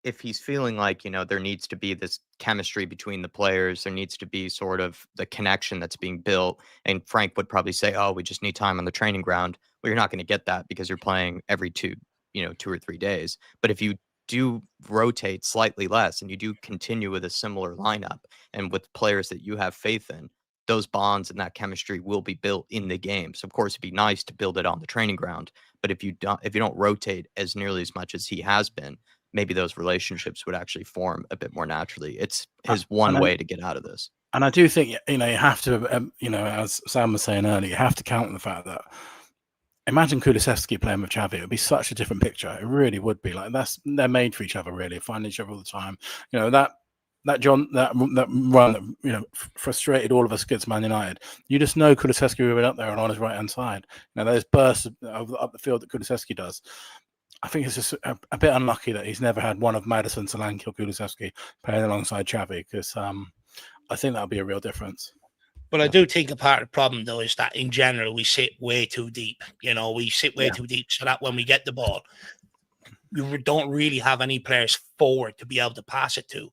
[SPEAKER 1] if he's feeling like, there needs to be this chemistry between the players, there needs to be sort of the connection that's being built. And Frank would probably say, oh, we just need time on the training ground. Well, you're not going to get that because you're playing every 2 or 3 days. But if you do rotate slightly less and you do continue with a similar lineup and with players that you have faith in, those bonds and that chemistry will be built in the game. So of course it'd be nice to build it on the training ground, but if you don't rotate as nearly as much as he has been, maybe those relationships would actually form a bit more naturally. It's his one way to get out of this.
[SPEAKER 2] And I do think, you have to, as Sam was saying earlier, you have to count on the fact that imagine Kulusevski playing with Xavi. It would be such a different picture. It really would be. Like, they're made for each other, really, finding each other all the time. That run that frustrated all of us against Man United. You just know Kulusevski will be up there and on his right hand side. Those bursts up the field that Kulusevski does. I think it's just a bit unlucky that he's never had one of Maddison, Solanke, or Kulusevski playing alongside Xavi, because I think that'll be a real difference.
[SPEAKER 4] But I do think a part of the problem, though, is that in general we sit way too deep. We sit way too deep, so that when we get the ball, you don't really have any players forward to be able to pass it to.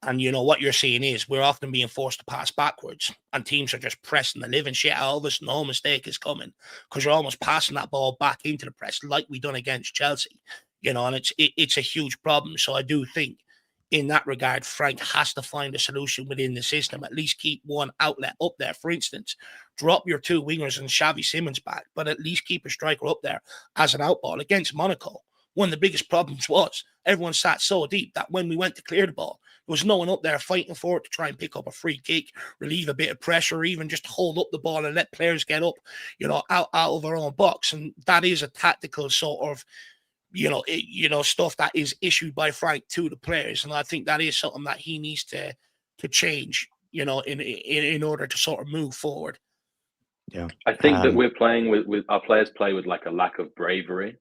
[SPEAKER 4] And what you're seeing is we're often being forced to pass backwards, and teams are just pressing the living shit out of us. No mistake is coming because you're almost passing that ball back into the press, like we done against Chelsea. And it's a huge problem. So I do think, in that regard, Frank has to find a solution within the system. At least keep one outlet up there. For instance, drop your 2 wingers and Xavi Simons back, but at least keep a striker up there as an outball. Against Monaco, one of the biggest problems was everyone sat so deep that when we went to clear the ball, there was no one up there fighting for it to try and pick up a free kick, relieve a bit of pressure, or even just hold up the ball and let players get up, out of our own box. And that is a tactical sort of, stuff that is issued by Frank to the players. And I think that is something that he needs to change, in order to sort of move forward.
[SPEAKER 1] Yeah.
[SPEAKER 3] I think that we're playing with our players play with like a lack of bravery.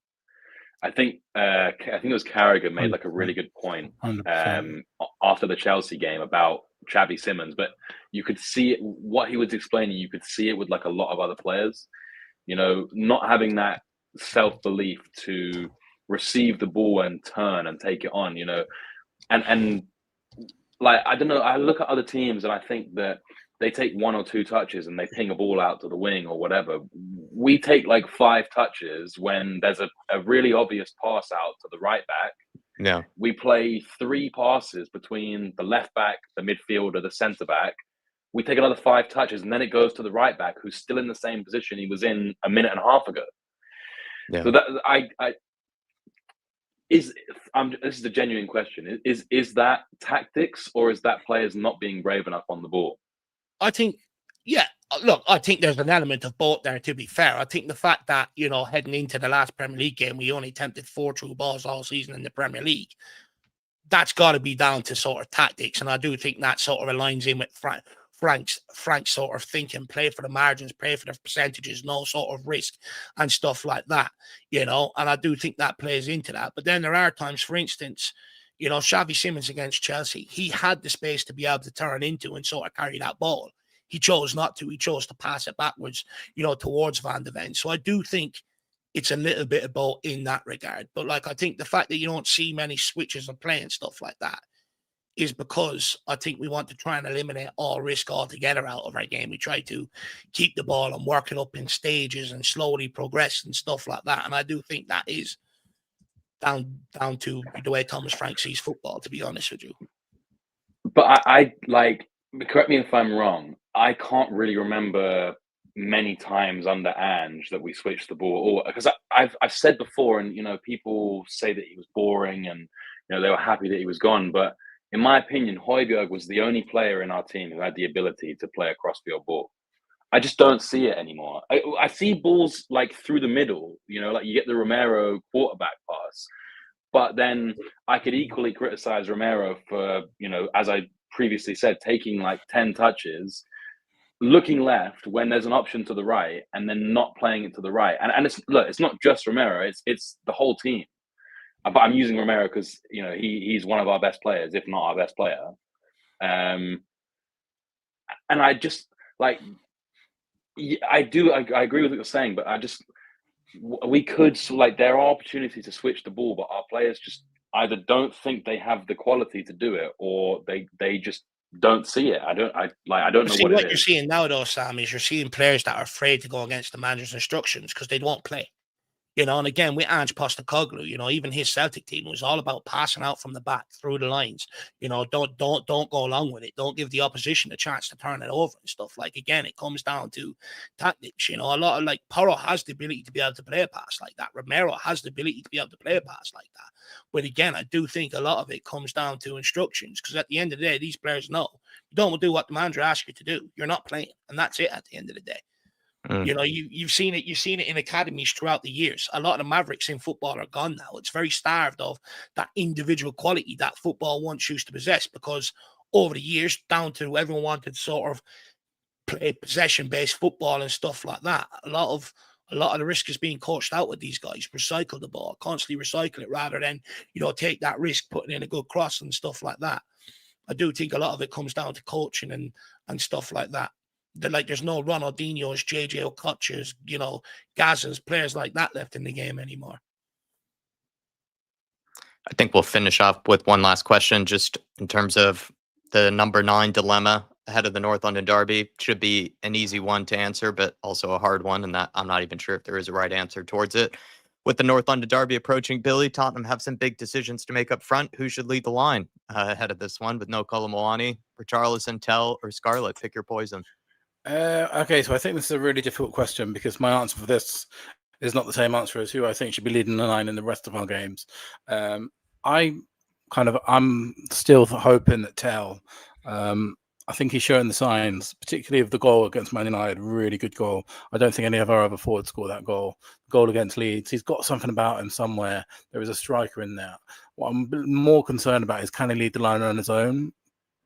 [SPEAKER 3] I think it was Carragher made like a really good point after the Chelsea game about Xavi Simons, but you could see it, what he was explaining. You could see it with like a lot of other players. You know, not having that self-belief to receive the ball and turn and take it on, you know, and like, I don't know, I look at other teams and I think that they take 1 or 2 touches and they ping a ball out to the wing or whatever. We take like 5 touches when there's a really obvious pass out to the right back.
[SPEAKER 1] Yeah.
[SPEAKER 3] We play 3 passes between the left back, the midfielder, the centre back. We take another 5 touches and then it goes to the right back, who's still in the same position he was in a minute and a half ago.
[SPEAKER 1] Yeah.
[SPEAKER 3] So that this is a genuine question. Is that tactics, or is that players not being brave enough on the ball?
[SPEAKER 4] I think, yeah, look, I think there's an element of both there, to be fair. I think the fact that, you know, heading into the last Premier League game, we only attempted 4 through balls all season in the Premier League. That's got to be down to sort of tactics. And I do think that sort of aligns in with Frank's sort of thinking, play for the margins, play for the percentages, no sort of risk and stuff like that, you know. And I do think that plays into that. But then there are times, for instance, you know, Xavi Simons against Chelsea, he had the space to be able to turn into and sort of carry that ball. He chose not to. He chose to pass it backwards, you know, towards Van de Ven. So I do think it's a little bit of both in that regard. But like, I think the fact that you don't see many switches and playing stuff like that is because I think we want to try and eliminate all risk altogether out of our game. We try to keep the ball and work it up in stages and slowly progress and stuff like that. And I do think that is down to the way Thomas Frank sees football, to be honest with you.
[SPEAKER 3] But I like, correct me if I'm wrong, I can't really remember many times under Ange that we switched the ball, or because I've said before, and you know, people say that he was boring and you know they were happy that he was gone, but in my opinion, Højbjerg was the only player in our team who had the ability to play a cross-field ball. I just don't see it anymore. I see balls like through the middle, you know, like you get the Romero quarterback pass, but then I could equally criticize Romero for, you know, as I previously said, taking like 10 touches, looking left when there's an option to the right, and then not playing it to the right. And it's, look, it's not just Romero, it's the whole team. But I'm using Romero because, you know, he's one of our best players, if not our best player. And I just like, I agree with what you're saying, but we could, like, there are opportunities to switch the ball, but our players just either don't think they have the quality to do it, or they just don't see it. I don't know what
[SPEAKER 4] you're seeing now, though, Sam, is you're seeing players that are afraid to go against the manager's instructions because they won't play. You know, and again, with Ange Postecoglou, you know, even his Celtic team was all about passing out from the back through the lines. You know, don't go along with it. Don't give the opposition a chance to turn it over and stuff. Like, again, it comes down to tactics. You know, a lot of, like, Porro has the ability to be able to play a pass like that. Romero has the ability to be able to play a pass like that. But again, I do think a lot of it comes down to instructions, because at the end of the day, these players know you don't do what the manager asks you to do. You're not playing, and that's it at the end of the day. You know, you've seen it in academies throughout the years. A lot of the Mavericks in football are gone now. It's very starved of that individual quality that football once used to possess, because over the years, down to everyone wanted sort of play possession-based football and stuff like that. A lot of the risk is being coached out with these guys. Recycle the ball, constantly recycle it, rather than, you know, take that risk, putting in a good cross and stuff like that. I do think a lot of it comes down to coaching and stuff like that. Like, there's no Ronaldinho's, JJ Okocha's, you know, Gazza's, players like that left in the game anymore.
[SPEAKER 1] I think we'll finish up with one last question, just in terms of the number 9 dilemma ahead of the North London Derby. Should be an easy one to answer, but also a hard one, and that I'm not even sure if there is a right answer towards it. With the North London Derby approaching, Billy, Tottenham have some big decisions to make up front. Who should lead the line ahead of this one with no Kolomoani, Richarlison, Tell, or Scarlett? Pick your poison.
[SPEAKER 2] Okay, so I think this is a really difficult question, because my answer for this is not the same answer as who I think should be leading the line in the rest of our games. I'm still hoping that Tell. I think he's showing the signs, particularly of the goal against Man United. Really good goal. I don't think any of our other forwards scored that goal. Goal against Leeds. He's got something about him somewhere. There is a striker in there. What I'm more concerned about is, can he lead the line on his own?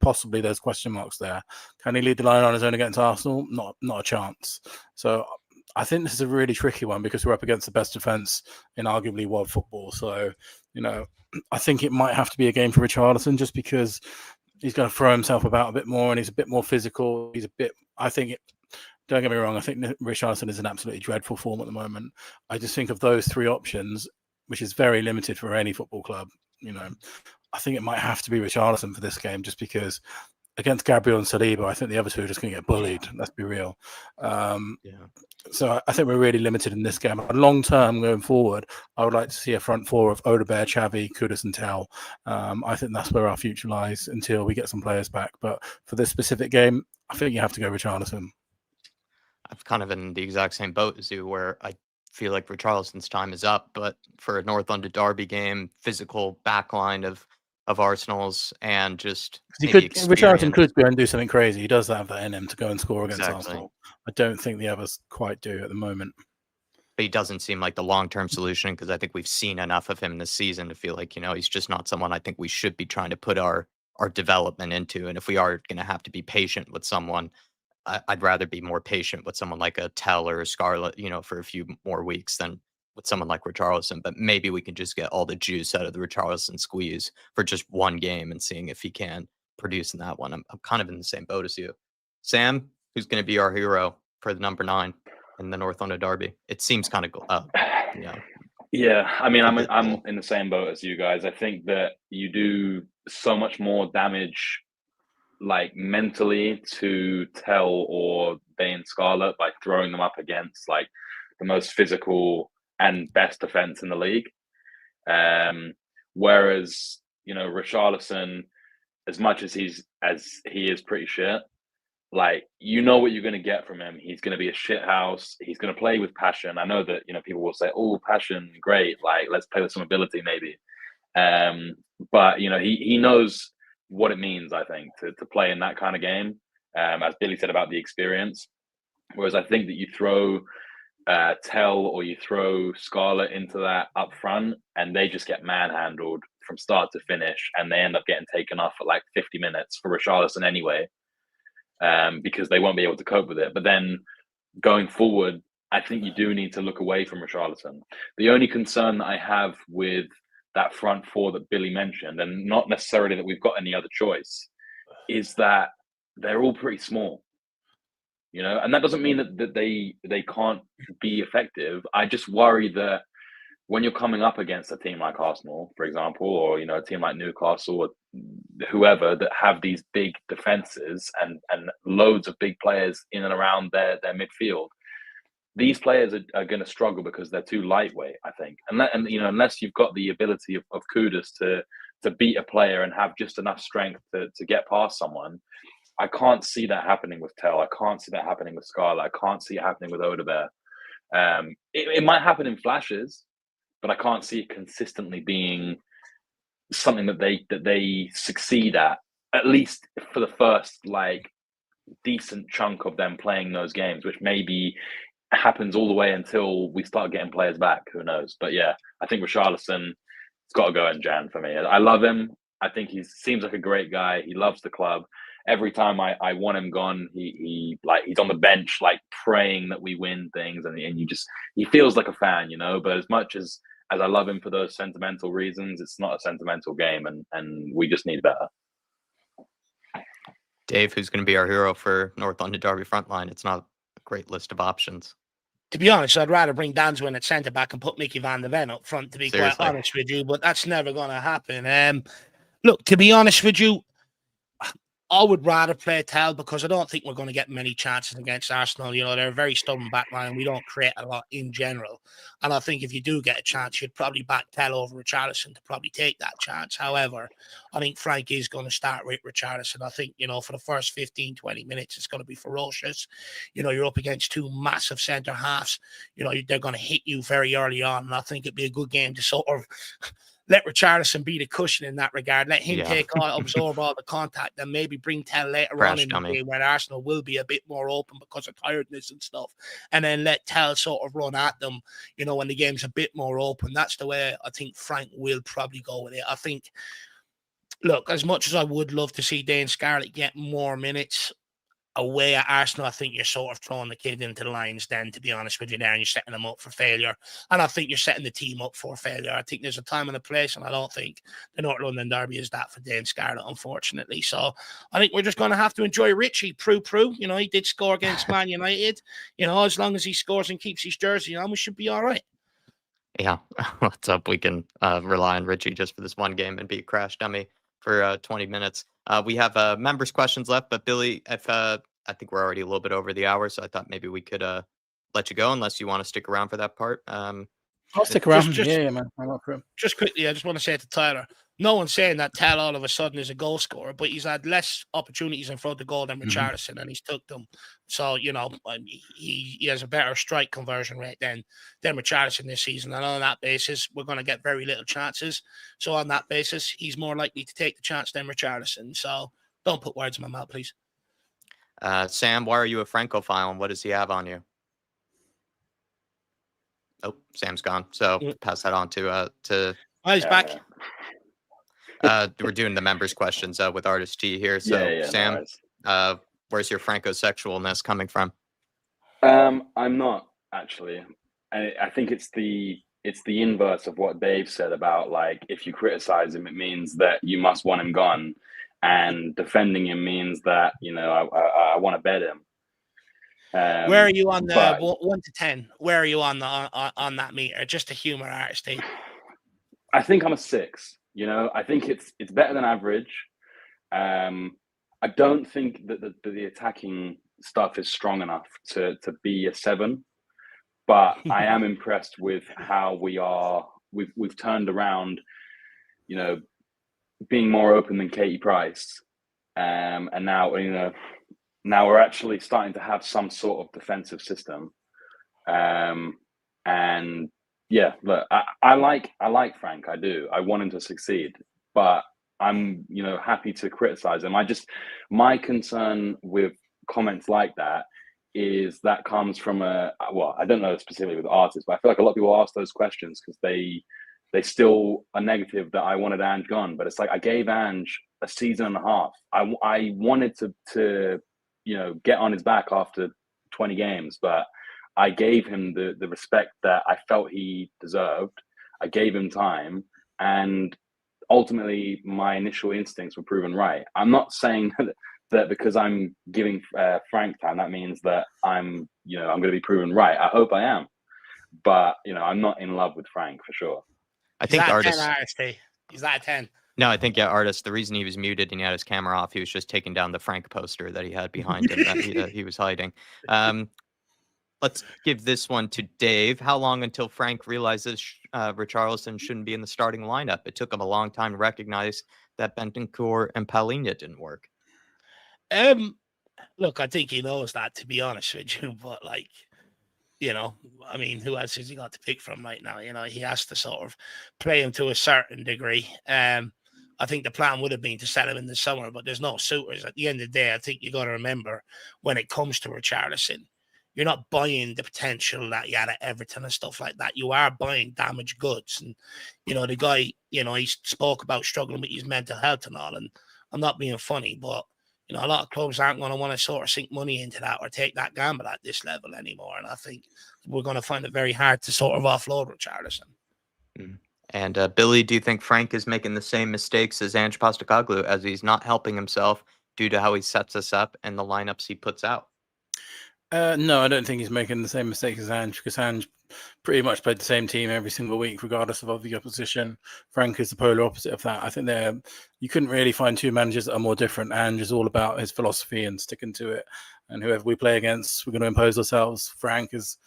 [SPEAKER 2] Possibly there's question marks there. Can he lead the line on his own against Arsenal? Not a chance. So I think this is a really tricky one, because we're up against the best defence in arguably world football. So, you know, I think it might have to be a game for Richarlison, just because he's going to throw himself about a bit more and he's a bit more physical. don't get me wrong. I think Richarlison is in absolutely dreadful form at the moment. I just think of those three options, which is very limited for any football club. I think it might have to be Richarlison for this game, just because against Gabriel and Saliba, I think the other two are just going to get bullied. Let's be real. So I think we're really limited in this game. Long term, going forward, I would like to see a front four of Odegaard, Xavi, Kudus, and Tel. I think that's where our future lies until we get some players back. But for this specific game, I think you have to go Richarlison.
[SPEAKER 1] I've kind of in the exact same boat as you, where I feel like Richarlison's time is up. But for a North London derby game, physical backline of Arsenal's, and just
[SPEAKER 2] Richarlison could go and do something crazy. He does have that in him to go and score against Arsenal. I don't think the others quite do at the moment.
[SPEAKER 1] But he doesn't seem like the long-term solution, because I think we've seen enough of him this season to feel like, he's just not someone I think we should be trying to put our development into. And if we are going to have to be patient with someone, I'd rather be more patient with someone like a Tell or a Scarlett, for a few more weeks than with someone like Richarlison. But maybe we can just get all the juice out of the Richarlison squeeze for just one game and seeing if he can produce in that one. I'm kind of in the same boat as you. Sam, who's going to be our hero for the number 9 in the North London derby? It seems kind of,
[SPEAKER 3] Yeah, I mean, I'm in the same boat as you guys. I think that you do so much more damage, like mentally, to Tell or Dane Scarlett by throwing them up against like the most physical and best defense in the league. Whereas, Richarlison, as much as he is pretty shit, like, what you're going to get from him. He's going to be a shit house. He's going to play with passion. I know that, people will say, oh, passion, great. Like, let's play with some ability maybe. But, he knows what it means, I think, to play in that kind of game, as Billy said about the experience. Whereas I think that you throw Tell or you throw Scarlett into that up front, and they just get manhandled from start to finish, and they end up getting taken off at like 50 minutes for Richarlison anyway, because they won't be able to cope with it. But then going forward, I think you do need to look away from Richarlison. The only concern that I have with that front four that Billy mentioned, and not necessarily that we've got any other choice, is that they're all pretty small. And that doesn't mean that they can't be effective. I just worry that when you're coming up against a team like Arsenal, for example, or a team like Newcastle or whoever that have these big defenses and loads of big players in and around their midfield, these players are going to struggle because they're too lightweight, I think. And unless you've got the ability of Kudus to beat a player and have just enough strength to get past someone, I can't see that happening with Tell. I can't see that happening with Scarlett. I can't see it happening with Odegaard. It might happen in flashes, but I can't see it consistently being something that they succeed at least for the first like decent chunk of them playing those games, which maybe happens all the way until we start getting players back. Who knows? But yeah, I think Richarlison has got to go in Jan for me. I love him. I think he seems like a great guy. He loves the club. Every time I want him gone, he's on the bench, like praying that we win things, and he feels like a fan, But as much as I love him for those sentimental reasons, it's not a sentimental game, and we just need better.
[SPEAKER 1] Dave, who's going to be our hero for North London derby frontline? It's not a great list of options.
[SPEAKER 4] To be honest, I'd rather bring Danswin at centre back and put Mickey van der Ven up front, to be quite honest with you, but that's never going to happen. Look, to be honest with you, I would rather play Tell, because I don't think we're going to get many chances against Arsenal. They're a very stubborn backline, and we don't create a lot in general. And I think if you do get a chance, you'd probably back Tell over Richarlison to probably take that chance. However, I think Frank is going to start with Richarlison. I think, for the first 15, 20 minutes, it's going to be ferocious. You're up against two massive centre halves. They're going to hit you very early on. And I think it'd be a good game to sort of let Richarlison be the cushion in that regard. Let him absorb all the contact, and maybe bring Tell later on in the game when Arsenal will be a bit more open because of tiredness and stuff. And then let Tell sort of run at them, when the game's a bit more open. That's the way I think Frank will probably go with it. I think, look, as much as I would love to see Dane Scarlett get more minutes, away at Arsenal, I think you're sort of throwing the kid into the lions then, to be honest with you there, and you're setting them up for failure. And I think you're setting the team up for failure. I think there's a time and a place, and I don't think the North London Derby is that for Dane Scarlett, unfortunately. So I think we're just going to have to enjoy Richie. Prue. You know, he did score against Man United. You know, as long as he scores and keeps his jersey on, we should be all right.
[SPEAKER 1] Yeah, let's hope we can rely on Richie just for this one game and be a crash dummy for 20 minutes. We have members' questions left, but Billy, if I think we're already a little bit over the hour, so I thought maybe we could let you go unless you want to stick around for that part.
[SPEAKER 2] I'll stick around.
[SPEAKER 4] Just-
[SPEAKER 2] Yeah, man. I'm up for him.
[SPEAKER 4] Just quickly, I just want to say to Tyler, no one's saying that Tell all of a sudden is a goal scorer, but he's had less opportunities in front of goal than Richarlison, and he's took them. So, you know, he has a better strike conversion rate than Richarlison this season. And on that basis, we're going to get very little chances. So on that basis, he's more likely to take the chance than Richarlison. So don't put words in my mouth, please.
[SPEAKER 1] Sam, why are you a Francophile, and what does he have on you? Oh, Sam's gone. So pass that on to
[SPEAKER 4] Oh, he's back.
[SPEAKER 1] we're doing the members' questions with Artist T here. So Sam, where's your Francosexualness coming from?
[SPEAKER 3] I'm not actually. I think it's the inverse of what Dave said about, like, if you criticize him, it means that you must want him gone, and defending him means that, you know, I want to bet him.
[SPEAKER 4] Where are you on the 1 to 10? Where are you on that meter? Just to humor Artist T.
[SPEAKER 3] I think I'm a 6. You know, I think it's better than average. I don't think that the attacking stuff is strong enough to be a 7, but I am impressed with how we've turned around, you know, being more open than Katie Price, and now, you know, now we're actually starting to have some sort of defensive system, and yeah, look, I like Frank. I do. I want him to succeed, but I'm, you know, happy to criticize him. My concern with comments like that is that comes from I don't know specifically with artists, but I feel like a lot of people ask those questions because they still are negative that I wanted Ange gone. But it's like, I gave Ange a season and a half. I wanted to you know, get on his back after 20 games, but I gave him the respect that I felt he deserved. I gave him time, and ultimately my initial instincts were proven right. I'm not saying that because I'm giving Frank time, that means that I'm going to be proven right. I hope I am, but, you know, I'm not in love with Frank for sure.
[SPEAKER 1] I think Artist.
[SPEAKER 4] He's that a 10.
[SPEAKER 1] No, I think Artist. The reason he was muted and he had his camera off, he was just taking down the Frank poster that he had behind him that he was hiding. Let's give this one to Dave. How long until Frank realizes Richarlison shouldn't be in the starting lineup? It took him a long time to recognize that Bentancur and Palhinha didn't work.
[SPEAKER 4] Look, I think he knows that, to be honest with you, but, like, you know, I mean, who else has he got to pick from right now? You know, he has to sort of play him to a certain degree. I think the plan would have been to sell him in the summer, but there's no suitors. At the end of the day, I think you got to remember, when it comes to Richarlison, you're not buying the potential that you had at Everton and stuff like that. You are buying damaged goods. And, you know, the guy, you know, he spoke about struggling with his mental health and all. And I'm not being funny, but, you know, a lot of clubs aren't going to want to sort of sink money into that or take that gamble at this level anymore. And I think we're going to find it very hard to sort of offload Richarlison.
[SPEAKER 1] And Billy, do you think Frank is making the same mistakes as Ange Postecoglou, as he's not helping himself due to how he sets us up and the lineups he puts out?
[SPEAKER 2] No, I don't think he's making the same mistakes as Ange, because Ange pretty much played the same team every single week, regardless of the opposition. Frank is the polar opposite of that. I think you couldn't really find two managers that are more different. Ange is all about his philosophy and sticking to it. And whoever we play against, we're going to impose ourselves. Frank has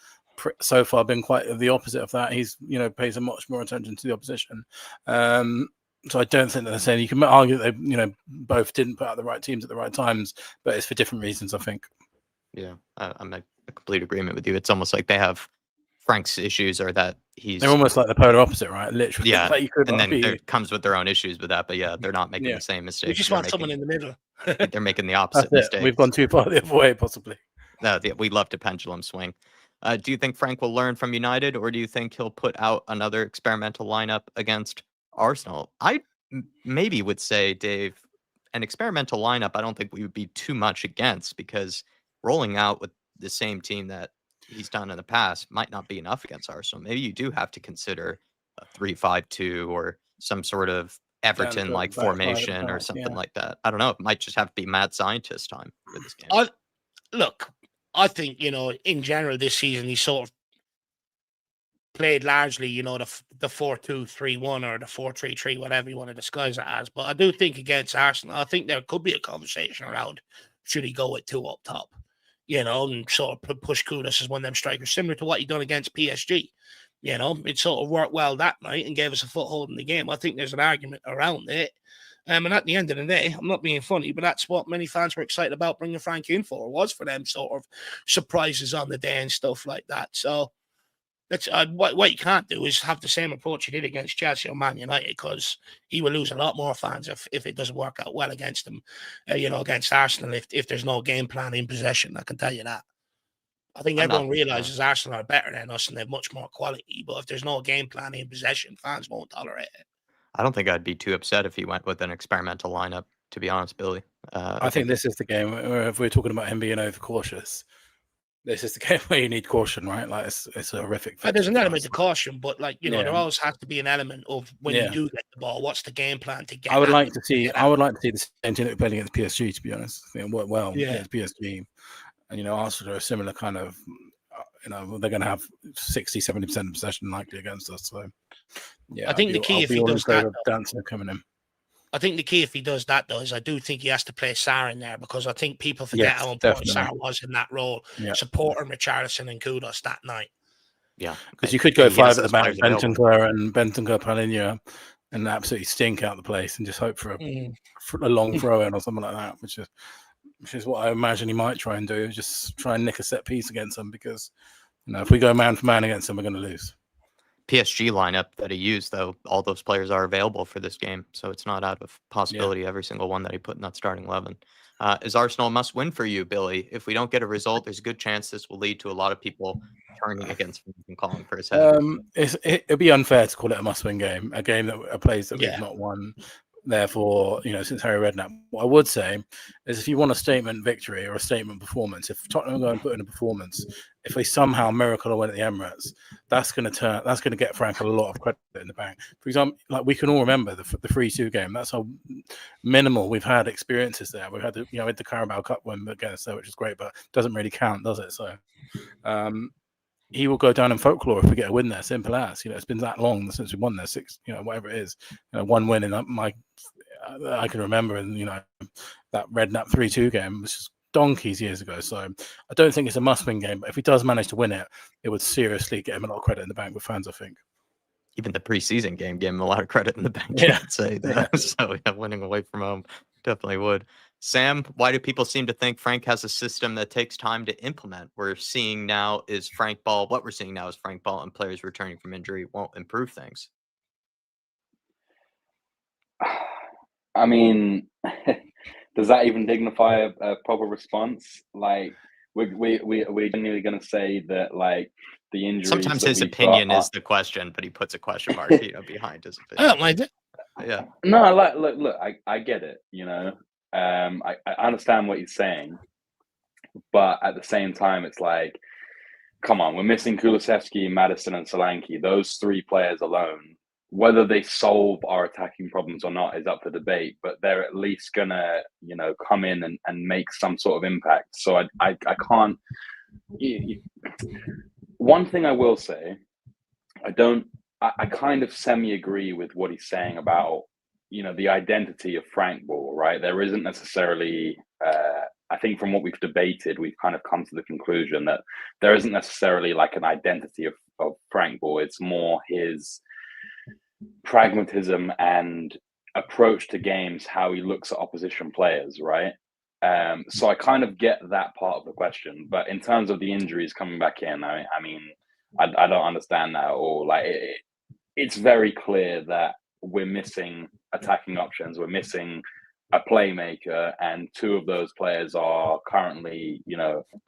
[SPEAKER 2] so far been quite the opposite of that. He's, you know, pays much more attention to the opposition. So I don't think that they're saying, you can argue that they, you know, both didn't put out the right teams at the right times, but it's for different reasons, I think.
[SPEAKER 1] Yeah, I'm in complete agreement with you. It's almost like they have Frank's issues, or that
[SPEAKER 2] they're almost like the polar opposite, right? Literally.
[SPEAKER 1] Yeah,
[SPEAKER 2] like
[SPEAKER 1] and then there comes with their own issues with that. But yeah, they're not making the same mistakes.
[SPEAKER 4] We just want someone in the middle.
[SPEAKER 1] They're making the opposite mistake.
[SPEAKER 2] We've gone too far the other way, possibly.
[SPEAKER 1] No, we love to pendulum swing. Do you think Frank will learn from United, or do you think he'll put out another experimental lineup against Arsenal? I maybe would say, Dave, an experimental lineup, I don't think we would be too much against, because rolling out with the same team that he's done in the past might not be enough against Arsenal. Maybe you do have to consider a 3-5-2 or some sort of Everton-like formation or something like that. I don't know. It might just have to be mad scientist time for this game.
[SPEAKER 4] Look, I think, in general this season, he sort of played largely, the 4-2-3-1 or the 4-3-3, whatever you want to disguise it as. But I do think against Arsenal, I think there could be a conversation around, should he go with 2 up top, and sort of push Kudus as one of them strikers, similar to what he done against PSG. It sort of worked well that night and gave us a foothold in the game. I think there's an argument around it. And at the end of the day, I'm not being funny, but that's what many fans were excited about bringing Frank in for, was for them sort of surprises on the day and stuff like that. So that's what you can't do is have the same approach you did against Chelsea or Man United, because he will lose a lot more fans if it doesn't work out well against them, against Arsenal, if there's no game plan in possession. I can tell you that. I think everyone realizes Arsenal are better than us and they have much more quality, but if there's no game plan in possession, fans won't tolerate it.
[SPEAKER 1] I don't think I'd be too upset if he went with an experimental lineup, to be honest, Billy.
[SPEAKER 2] I think this is the game where, if we're talking about him being overcautious, this is the game where you need caution, right? Like, it's a horrific.
[SPEAKER 4] There's an element of caution, but there always has to be an element of when you do get the ball, what's the game plan to get?
[SPEAKER 2] I would like to see the same team that we played against PSG. To be honest, it worked well against PSG, and Arsenal are a similar kind of. They're going to have 60-70% of possession likely against us. So,
[SPEAKER 4] I think the key if he does that,
[SPEAKER 2] coming in.
[SPEAKER 4] I think the key if he does that, though, is I do think he has to play Sarr in there, because I think people forget how important Sarr was in that role, supporting Richarlison and Kudus that night.
[SPEAKER 2] Yeah, because you could go 5 at the back, Bentancur, Palhinha, and absolutely stink out the place, and just hope for a long throw in or something like that, which is what I imagine he might try and do, just try and nick a set piece against them, because if we go man for man against them, we're going to lose.
[SPEAKER 1] PSG lineup that he used, though, all those players are available for this game, so it's not out of possibility, every single one that he put in that starting 11. Is Arsenal a must-win for you, Billy? If we don't get a result, there's a good chance this will lead to a lot of people turning against him and calling for his head.
[SPEAKER 2] It'd be unfair to call it a must-win game, a place that we've not won. Therefore, since Harry Redknapp, what I would say is, if you want a statement victory or a statement performance, if Tottenham go and put in a performance, if they somehow miracle a win at the Emirates, that's going to get Frank a lot of credit in the bank. For example, we can all remember the 3-2 game. That's how minimal we've had experiences there. We've had the Carabao Cup win against there, which is great, but doesn't really count, does it? So, he will go down in folklore if we get a win there. Simple as. It's been that long since we won there, 6, whatever it is. One win in I can remember, and that Redknapp 3-2 game was just donkeys years ago. So I don't think it's a must-win game. But if he does manage to win it, it would seriously get him a lot of credit in the bank with fans, I think.
[SPEAKER 1] Even the preseason game gave him a lot of credit in the bank. I'd say that. So winning away from home definitely would. Sam, why do people seem to think Frank has a system that takes time to implement? What we're seeing now is Frank Ball and players returning from injury won't improve things.
[SPEAKER 3] I mean, does that even dignify a proper response? Like, we're genuinely going to say that, like, the injuries.
[SPEAKER 1] Sometimes his opinion is the question, but he puts a question mark, behind his opinion.
[SPEAKER 4] I don't mind it.
[SPEAKER 3] Yeah. No, look, I get it. I understand what he's saying, but at the same time, it's like, come on, we're missing Kulusevski, Maddison, and Solanke. Those 3 players alone, whether they solve our attacking problems or not is up for debate, but they're at least gonna, come in and make some sort of impact. So I can't. One thing I will say, I kind of semi-agree with what he's saying about, the identity of Frank Ball, right? There isn't necessarily, I think from what we've debated, we've kind of come to the conclusion that there isn't necessarily like an identity of Frank Ball. It's more his pragmatism and approach to games, how he looks at opposition players, right? So I kind of get that part of the question. But in terms of the injuries coming back in, I mean, I don't understand that at all. Like, it's very clear that we're missing attacking options. We're missing a playmaker, and 2 of those players are currently,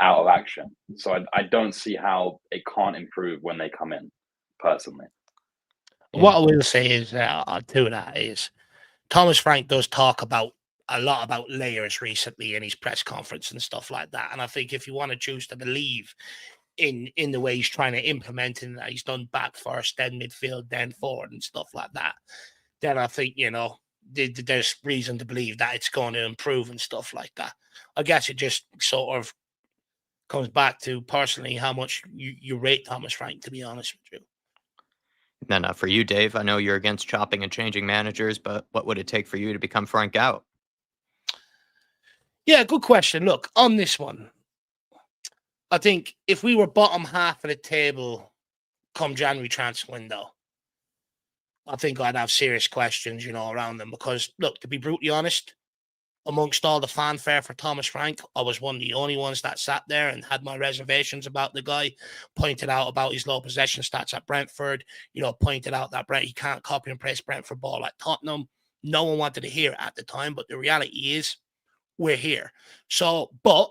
[SPEAKER 3] out of action. So I don't see how it can't improve when they come in, personally.
[SPEAKER 4] What I will say is, to that is, Thomas Frank does talk about a lot about layers recently in his press conference and stuff like that. And I think if you want to choose to believe in the way he's trying to implement it, that he's done back first, then midfield, then forward and stuff like that, then I think, there's reason to believe that it's going to improve and stuff like that. I guess it just sort of comes back to personally how much you rate Thomas Frank, to be honest with you.
[SPEAKER 1] Then for you, Dave, I know you're against chopping and changing managers, but what would it take for you to become Frank out?
[SPEAKER 4] Yeah, good question. Look, on this one, I think if we were bottom half of the table come January transfer window, I think I'd have serious questions, around them. Because, look, to be brutally honest, amongst all the fanfare for Thomas Frank, I was one of the only ones that sat there and had my reservations about the guy, pointed out about his low possession stats at Brentford, pointed out that he can't copy and paste Brentford ball at Tottenham. No one wanted to hear it at the time, but the reality is we're here. So, but,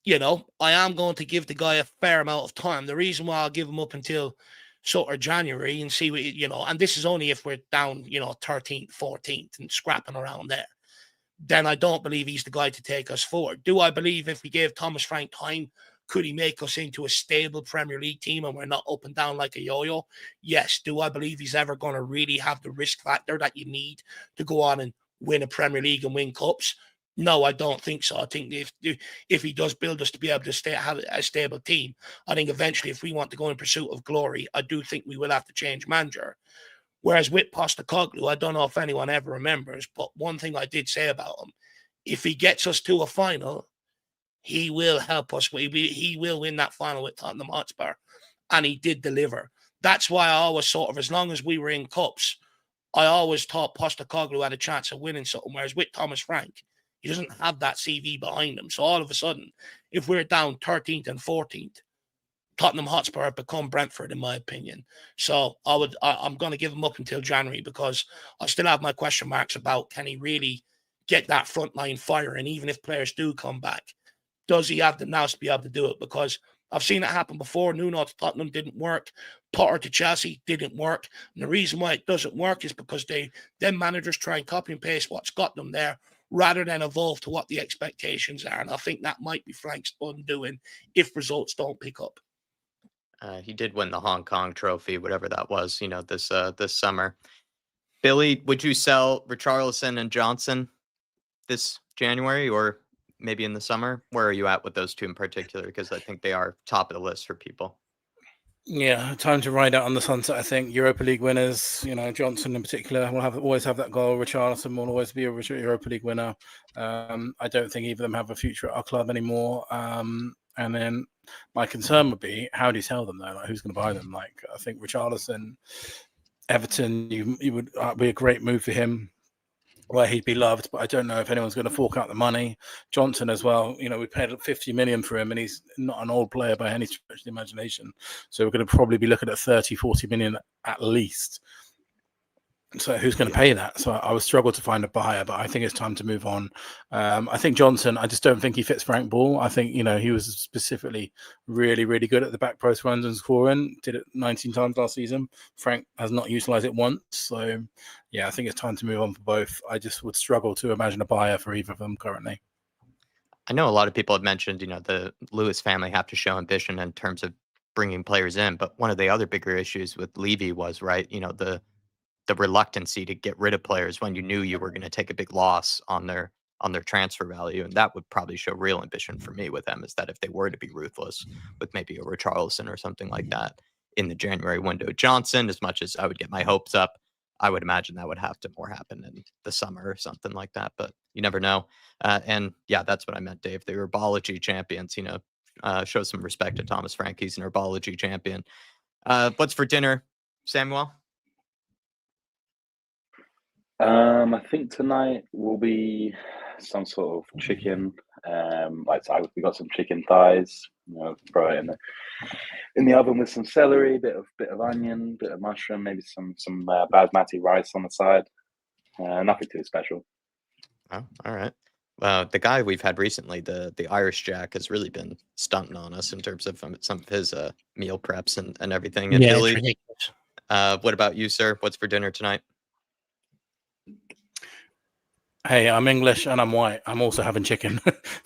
[SPEAKER 4] I am going to give the guy a fair amount of time. The reason why I'll give him up until sort of January and see what, and this is only if we're down, 13th, 14th and scrapping around there, then I don't believe he's the guy to take us forward. Do I believe if we gave Thomas Frank time, could he make us into a stable Premier League team and we're not up and down like a yo-yo? Yes. Do I believe he's ever going to really have the risk factor that you need to go on and win a Premier League and win cups? No, I don't think so. I think if he does build us to be able to have a stable team, I think eventually if we want to go in pursuit of glory, I do think we will have to change manager. Whereas with Postecoglou, I don't know if anyone ever remembers, but one thing I did say about him, if he gets us to a final, he will help us. He will win that final with Tottenham Hotspur. And he did deliver. That's why I always sort of, as long as we were in cups, I always thought Postecoglou had a chance of winning something. Whereas with Thomas Frank, he doesn't have that CV behind him. So all of a sudden, if we're down 13th and 14th, Tottenham Hotspur have become Brentford, in my opinion. So I'm going to give him up until January because I still have my question marks about can he really get that front line fire? And even if players do come back, does he have the nous to be able to do it? Because I've seen it happen before. Nuno to Tottenham didn't work. Potter to Chelsea didn't work. And the reason why it doesn't work is because them managers try and copy and paste what's got them there rather than evolve to what the expectations are. And I think that might be Frank's undoing if results don't pick up.
[SPEAKER 1] He did win the Hong Kong trophy, whatever that was, this summer. Billy, would you sell Richarlison and Johnson this January or maybe in the summer? Where are you at with those two in particular? Because I think they are top of the list for people.
[SPEAKER 2] Yeah, time to ride out on the sunset. I think Europa League winners, Johnson in particular, will always have that goal. Richarlison will always be a Europa League winner. I don't think either of them have a future at our club anymore. And then my concern would be, how do you sell them though? Like, who's going to buy them? Like, I think Richarlison, Everton, you would be a great move for him, where he'd be loved. But I don't know if anyone's going to fork out the money. Johnson as well. We paid 50 million for him, and he's not an old player by any stretch of the imagination. So we're going to probably be looking at 30, 40 million at least. So who's going to pay that? So I would struggle to find a buyer, but I think it's time to move on. I think Johnson, I just don't think he fits Frank Ball. I think, he was specifically really, really good at the back post runs and scoring. Did it 19 times last season. Frank has not utilised it once. So, yeah, I think it's time to move on for both. I just would struggle to imagine a buyer for either of them currently.
[SPEAKER 1] I know a lot of people have mentioned, the Lewis family have to show ambition in terms of bringing players in. But one of the other bigger issues with Levy was, right, the reluctancy to get rid of players when you knew you were going to take a big loss on their transfer value. And that would probably show real ambition for me with them, is that if they were to be ruthless with maybe a Richarlison or something like that in the January window. Johnson, as much as I would get my hopes up, I would imagine that would have to more happen in the summer or something like that, but you never know. And yeah, that's what I meant, Dave. The herbology champions, show some respect to Thomas Frank. He's an herbology champion. What's for dinner, Samuel?
[SPEAKER 3] I think tonight will be some sort of chicken. We got some chicken thighs. Throw it in the oven with some celery, bit of onion, bit of mushroom, maybe some basmati rice on the side. Nothing too special.
[SPEAKER 1] Oh, all right. The guy we've had recently, the Irish Jack, has really been stunting on us in terms of some of his meal preps and everything. And
[SPEAKER 4] Yeah,
[SPEAKER 1] Billy,
[SPEAKER 4] it's ridiculous.
[SPEAKER 1] what about you, sir? What's for dinner tonight?
[SPEAKER 2] Hey, I'm English and I'm white. I'm also having chicken.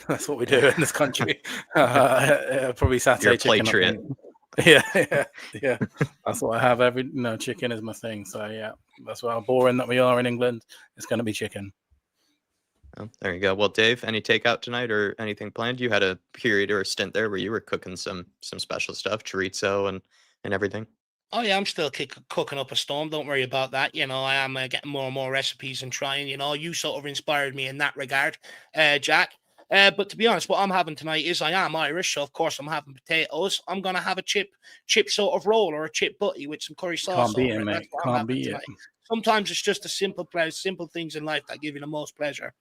[SPEAKER 2] That's what we do in this country. Probably satay
[SPEAKER 1] You're a
[SPEAKER 2] chicken. I
[SPEAKER 1] patriot.
[SPEAKER 2] think. Yeah. That's what I have every. No, chicken is my thing. So yeah, that's how boring that we are in England. It's going to be chicken.
[SPEAKER 1] Oh, there you go. Well, Dave, any takeout tonight or anything planned? You had a period or a stint there where you were cooking some special stuff, chorizo and everything.
[SPEAKER 4] Oh yeah, I'm still cooking up a storm. Don't worry about that. I am getting more and more recipes and trying. You sort of inspired me in that regard, Jack. But to be honest, what I'm having tonight is I am Irish, so of course I'm having potatoes. I'm gonna have a chip sort of roll or a chip butty with some curry sauce
[SPEAKER 2] Can't beat
[SPEAKER 4] over
[SPEAKER 2] it,
[SPEAKER 4] it.
[SPEAKER 2] mate.
[SPEAKER 4] That's what I'm
[SPEAKER 2] Can't
[SPEAKER 4] having
[SPEAKER 2] beat it.
[SPEAKER 4] tonight. Sometimes it's just the simple things in life that give you the most pleasure.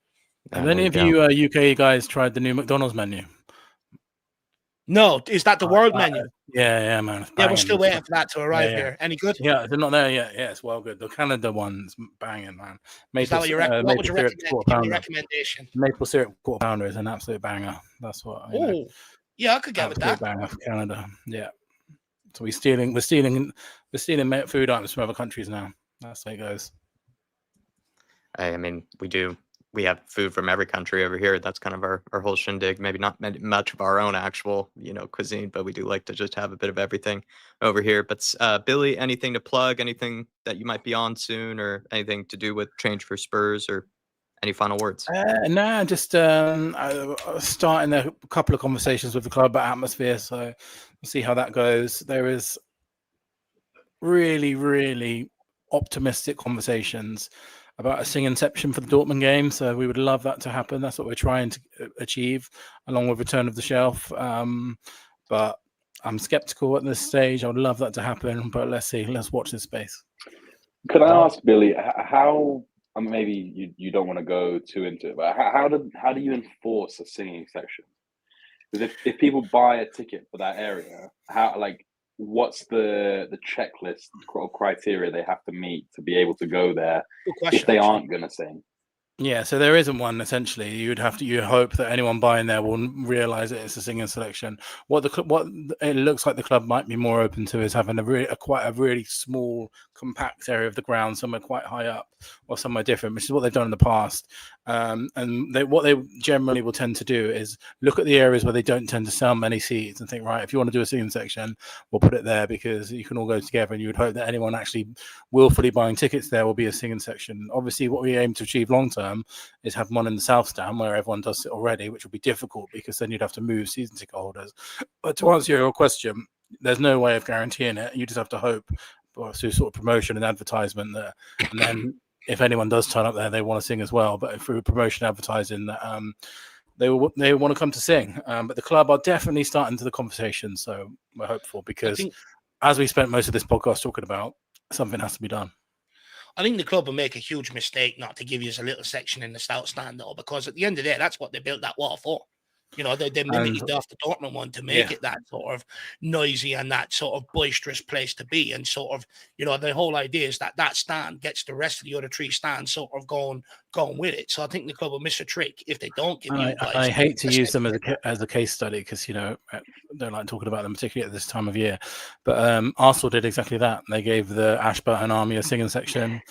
[SPEAKER 2] Have any of you UK guys tried the new McDonald's menu?
[SPEAKER 4] No, is that the world menu?
[SPEAKER 2] Yeah, man.
[SPEAKER 4] Yeah, we're still waiting for that to arrive here. Any good?
[SPEAKER 2] Yeah, they're not there yet. Yeah, it's well good. The Canada one's banging, man.
[SPEAKER 4] Is that what you recommend? What would you recommend? Give me a recommendation.
[SPEAKER 2] Maple syrup quarter pounder is an absolute banger. That's what.
[SPEAKER 4] Oh, yeah, I could get with that.
[SPEAKER 2] Banger for Canada. Yeah. So we're stealing food items from other countries now. That's how it goes.
[SPEAKER 1] I mean, we have food from every country over here. That's kind of our whole shindig. Maybe not much of our own actual, cuisine, but we do like to just have a bit of everything over here. But Billy, anything to plug? Anything that you might be on soon, or anything to do with Change for Spurs, or any final words?
[SPEAKER 2] No, just starting a couple of conversations with the club about atmosphere. So we'll see how that goes. There is really, really optimistic conversations about a sing inception for the Dortmund game. So we would love that to happen. That's what we're trying to achieve, along with Return of the Shelf. But I'm skeptical at this stage. I would love that to happen, but let's see. Let's watch this space.
[SPEAKER 3] Could I ask, Billy, how? Maybe you don't want to go too into it, but how do you enforce a singing section? Because if people buy a ticket for that area, what's the checklist or criteria they have to meet to be able to go there if they aren't going to sing?
[SPEAKER 2] Yeah, so there isn't one essentially. You hope that anyone buying there will realize that it's a singing selection. What it looks like the club might be more open to is having quite a really small, compact area of the ground, somewhere quite high up or somewhere different, which is what they've done in the past. And what they generally will tend to do is look at the areas where they don't tend to sell many seats and think, right, if you want to do a singing section, we'll put it there because you can all go together. And you would hope that anyone actually willfully buying tickets there will be a singing section. Obviously, what we aim to achieve long term is have one in the South Stand where everyone does it already, which would be difficult because then you'd have to move season ticket holders. But to answer your question, there's no way of guaranteeing it. You just have to hope through sort of promotion and advertisement that, and then if anyone does turn up there, they want to sing as well. But through promotion advertising, they want to come to sing. But the club are definitely starting to the conversation, so we're hopeful because as we spent most of this podcast talking about, something has to be done.
[SPEAKER 4] I think the club will make a huge mistake not to give you a little section in the South Stand, though, because at the end of the day, that's what they built that wall for. They mimicked off the Dortmund one to make it that sort of noisy and that sort of boisterous place to be. And sort of, the whole idea is that stand gets the rest of the other three stands sort of going with it. So I think the club will miss a trick if they don't give you guys.
[SPEAKER 2] I hate to use them as a case study because, I don't like talking about them, particularly at this time of year. But Arsenal did exactly that. They gave the Ashburton Army a singing section.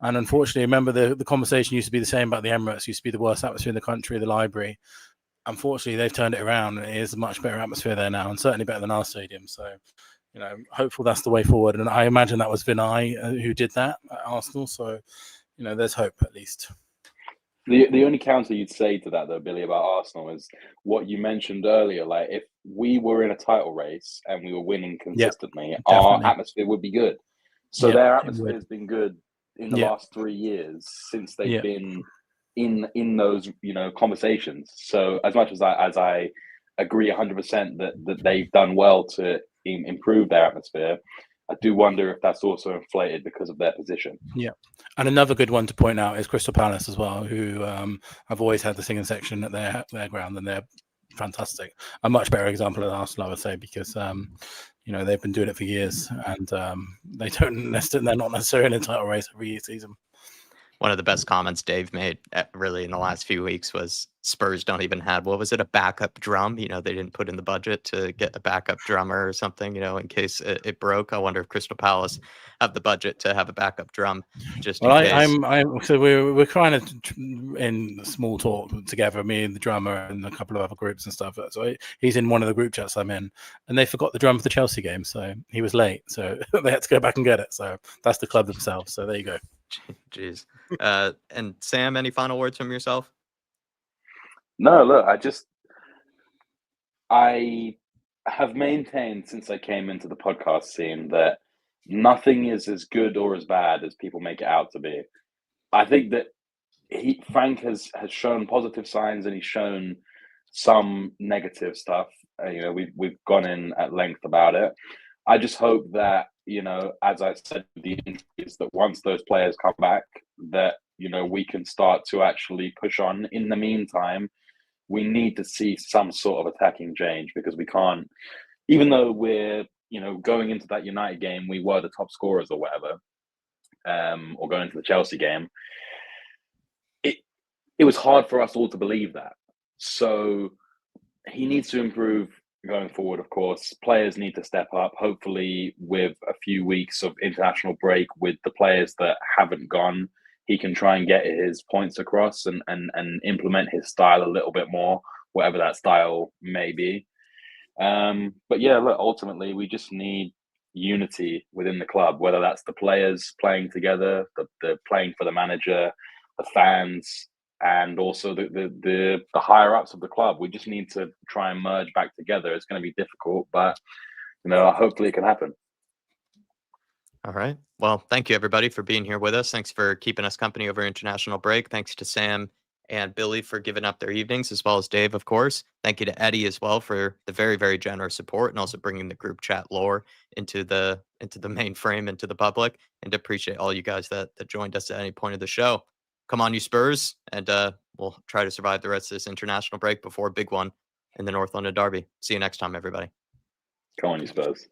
[SPEAKER 2] And unfortunately, remember the conversation used to be the same about the Emirates, used to be the worst atmosphere in the country, the library. Unfortunately, they've turned it around and it is a much better atmosphere there now and certainly better than our stadium. So, hopeful that's the way forward. And I imagine that was Vinay who did that at Arsenal. So, there's hope at least.
[SPEAKER 3] The only counter you'd say to that, though, Billy, about Arsenal is what you mentioned earlier. Like, if we were in a title race and we were winning consistently, our atmosphere would be good. So their atmosphere has been good in the last 3 years since they've been in those conversations. So as much as I agree 100% that they've done well to improve their atmosphere, I do wonder if that's also inflated because of their position. Yeah,
[SPEAKER 2] and another good one to point out is Crystal Palace as well, who have always had the singing section at their ground, and they're fantastic. A much better example than Arsenal, I would say, because they've been doing it for years, and they're not necessarily in a title race every season.
[SPEAKER 1] One of the best comments Dave made really in the last few weeks was Spurs don't even have, what was it, a backup drum? You know, they didn't put in the budget to get a backup drummer or something, you know, in case it broke. I wonder if Crystal Palace have the budget to have a backup drum just in
[SPEAKER 2] Well,
[SPEAKER 1] case.
[SPEAKER 2] so we're kind of in small talk together, me and the drummer and a couple of other groups and stuff. So he's in one of the group chats I'm in, and they forgot the drum for the Chelsea game, so he was late, so they had to go back and get it. So that's the club themselves. So there you go.
[SPEAKER 1] Jeez. And Sam, any final words from yourself?
[SPEAKER 3] No, look, I have maintained since I came into the podcast scene that nothing is as good or as bad as people make it out to be. I think that Frank has shown positive signs, and he's shown some negative stuff. You know, we've gone in at length about it. I just hope that, you know, as I said, the injuries, that once those players come back, that, you know, we can start to actually push on. In the meantime, we need to see some sort of attacking change, because we can't, even though we're, you know, going into that United game, we were the top scorers or whatever, or going into the Chelsea game. It was hard for us all to believe that. So he needs to improve going forward, of course. Players need to step up. Hopefully, with a few weeks of international break, with the players that haven't gone, he can try and get his points across and implement his style a little bit more, whatever that style may be. But yeah, look, ultimately, we just need unity within the club, whether that's the players playing together, the playing for the manager, the fans, and also the higher ups of the club. We just need to try and merge back together. It's going to be difficult, but, you know, hopefully it can happen.
[SPEAKER 1] All right. Well, thank you everybody for being here with us. Thanks for keeping us company over international break. Thanks to Sam and Billy for giving up their evenings, as well as Dave, of course. Thank you to Eddie as well for the very, very generous support, and also bringing the group chat lore into the mainframe, into the public. And appreciate all you guys that joined us at any point of the show. Come on, you Spurs, and we'll try to survive the rest of this international break before a big one in the North London Derby. See you next time, everybody.
[SPEAKER 3] Come on, you Spurs.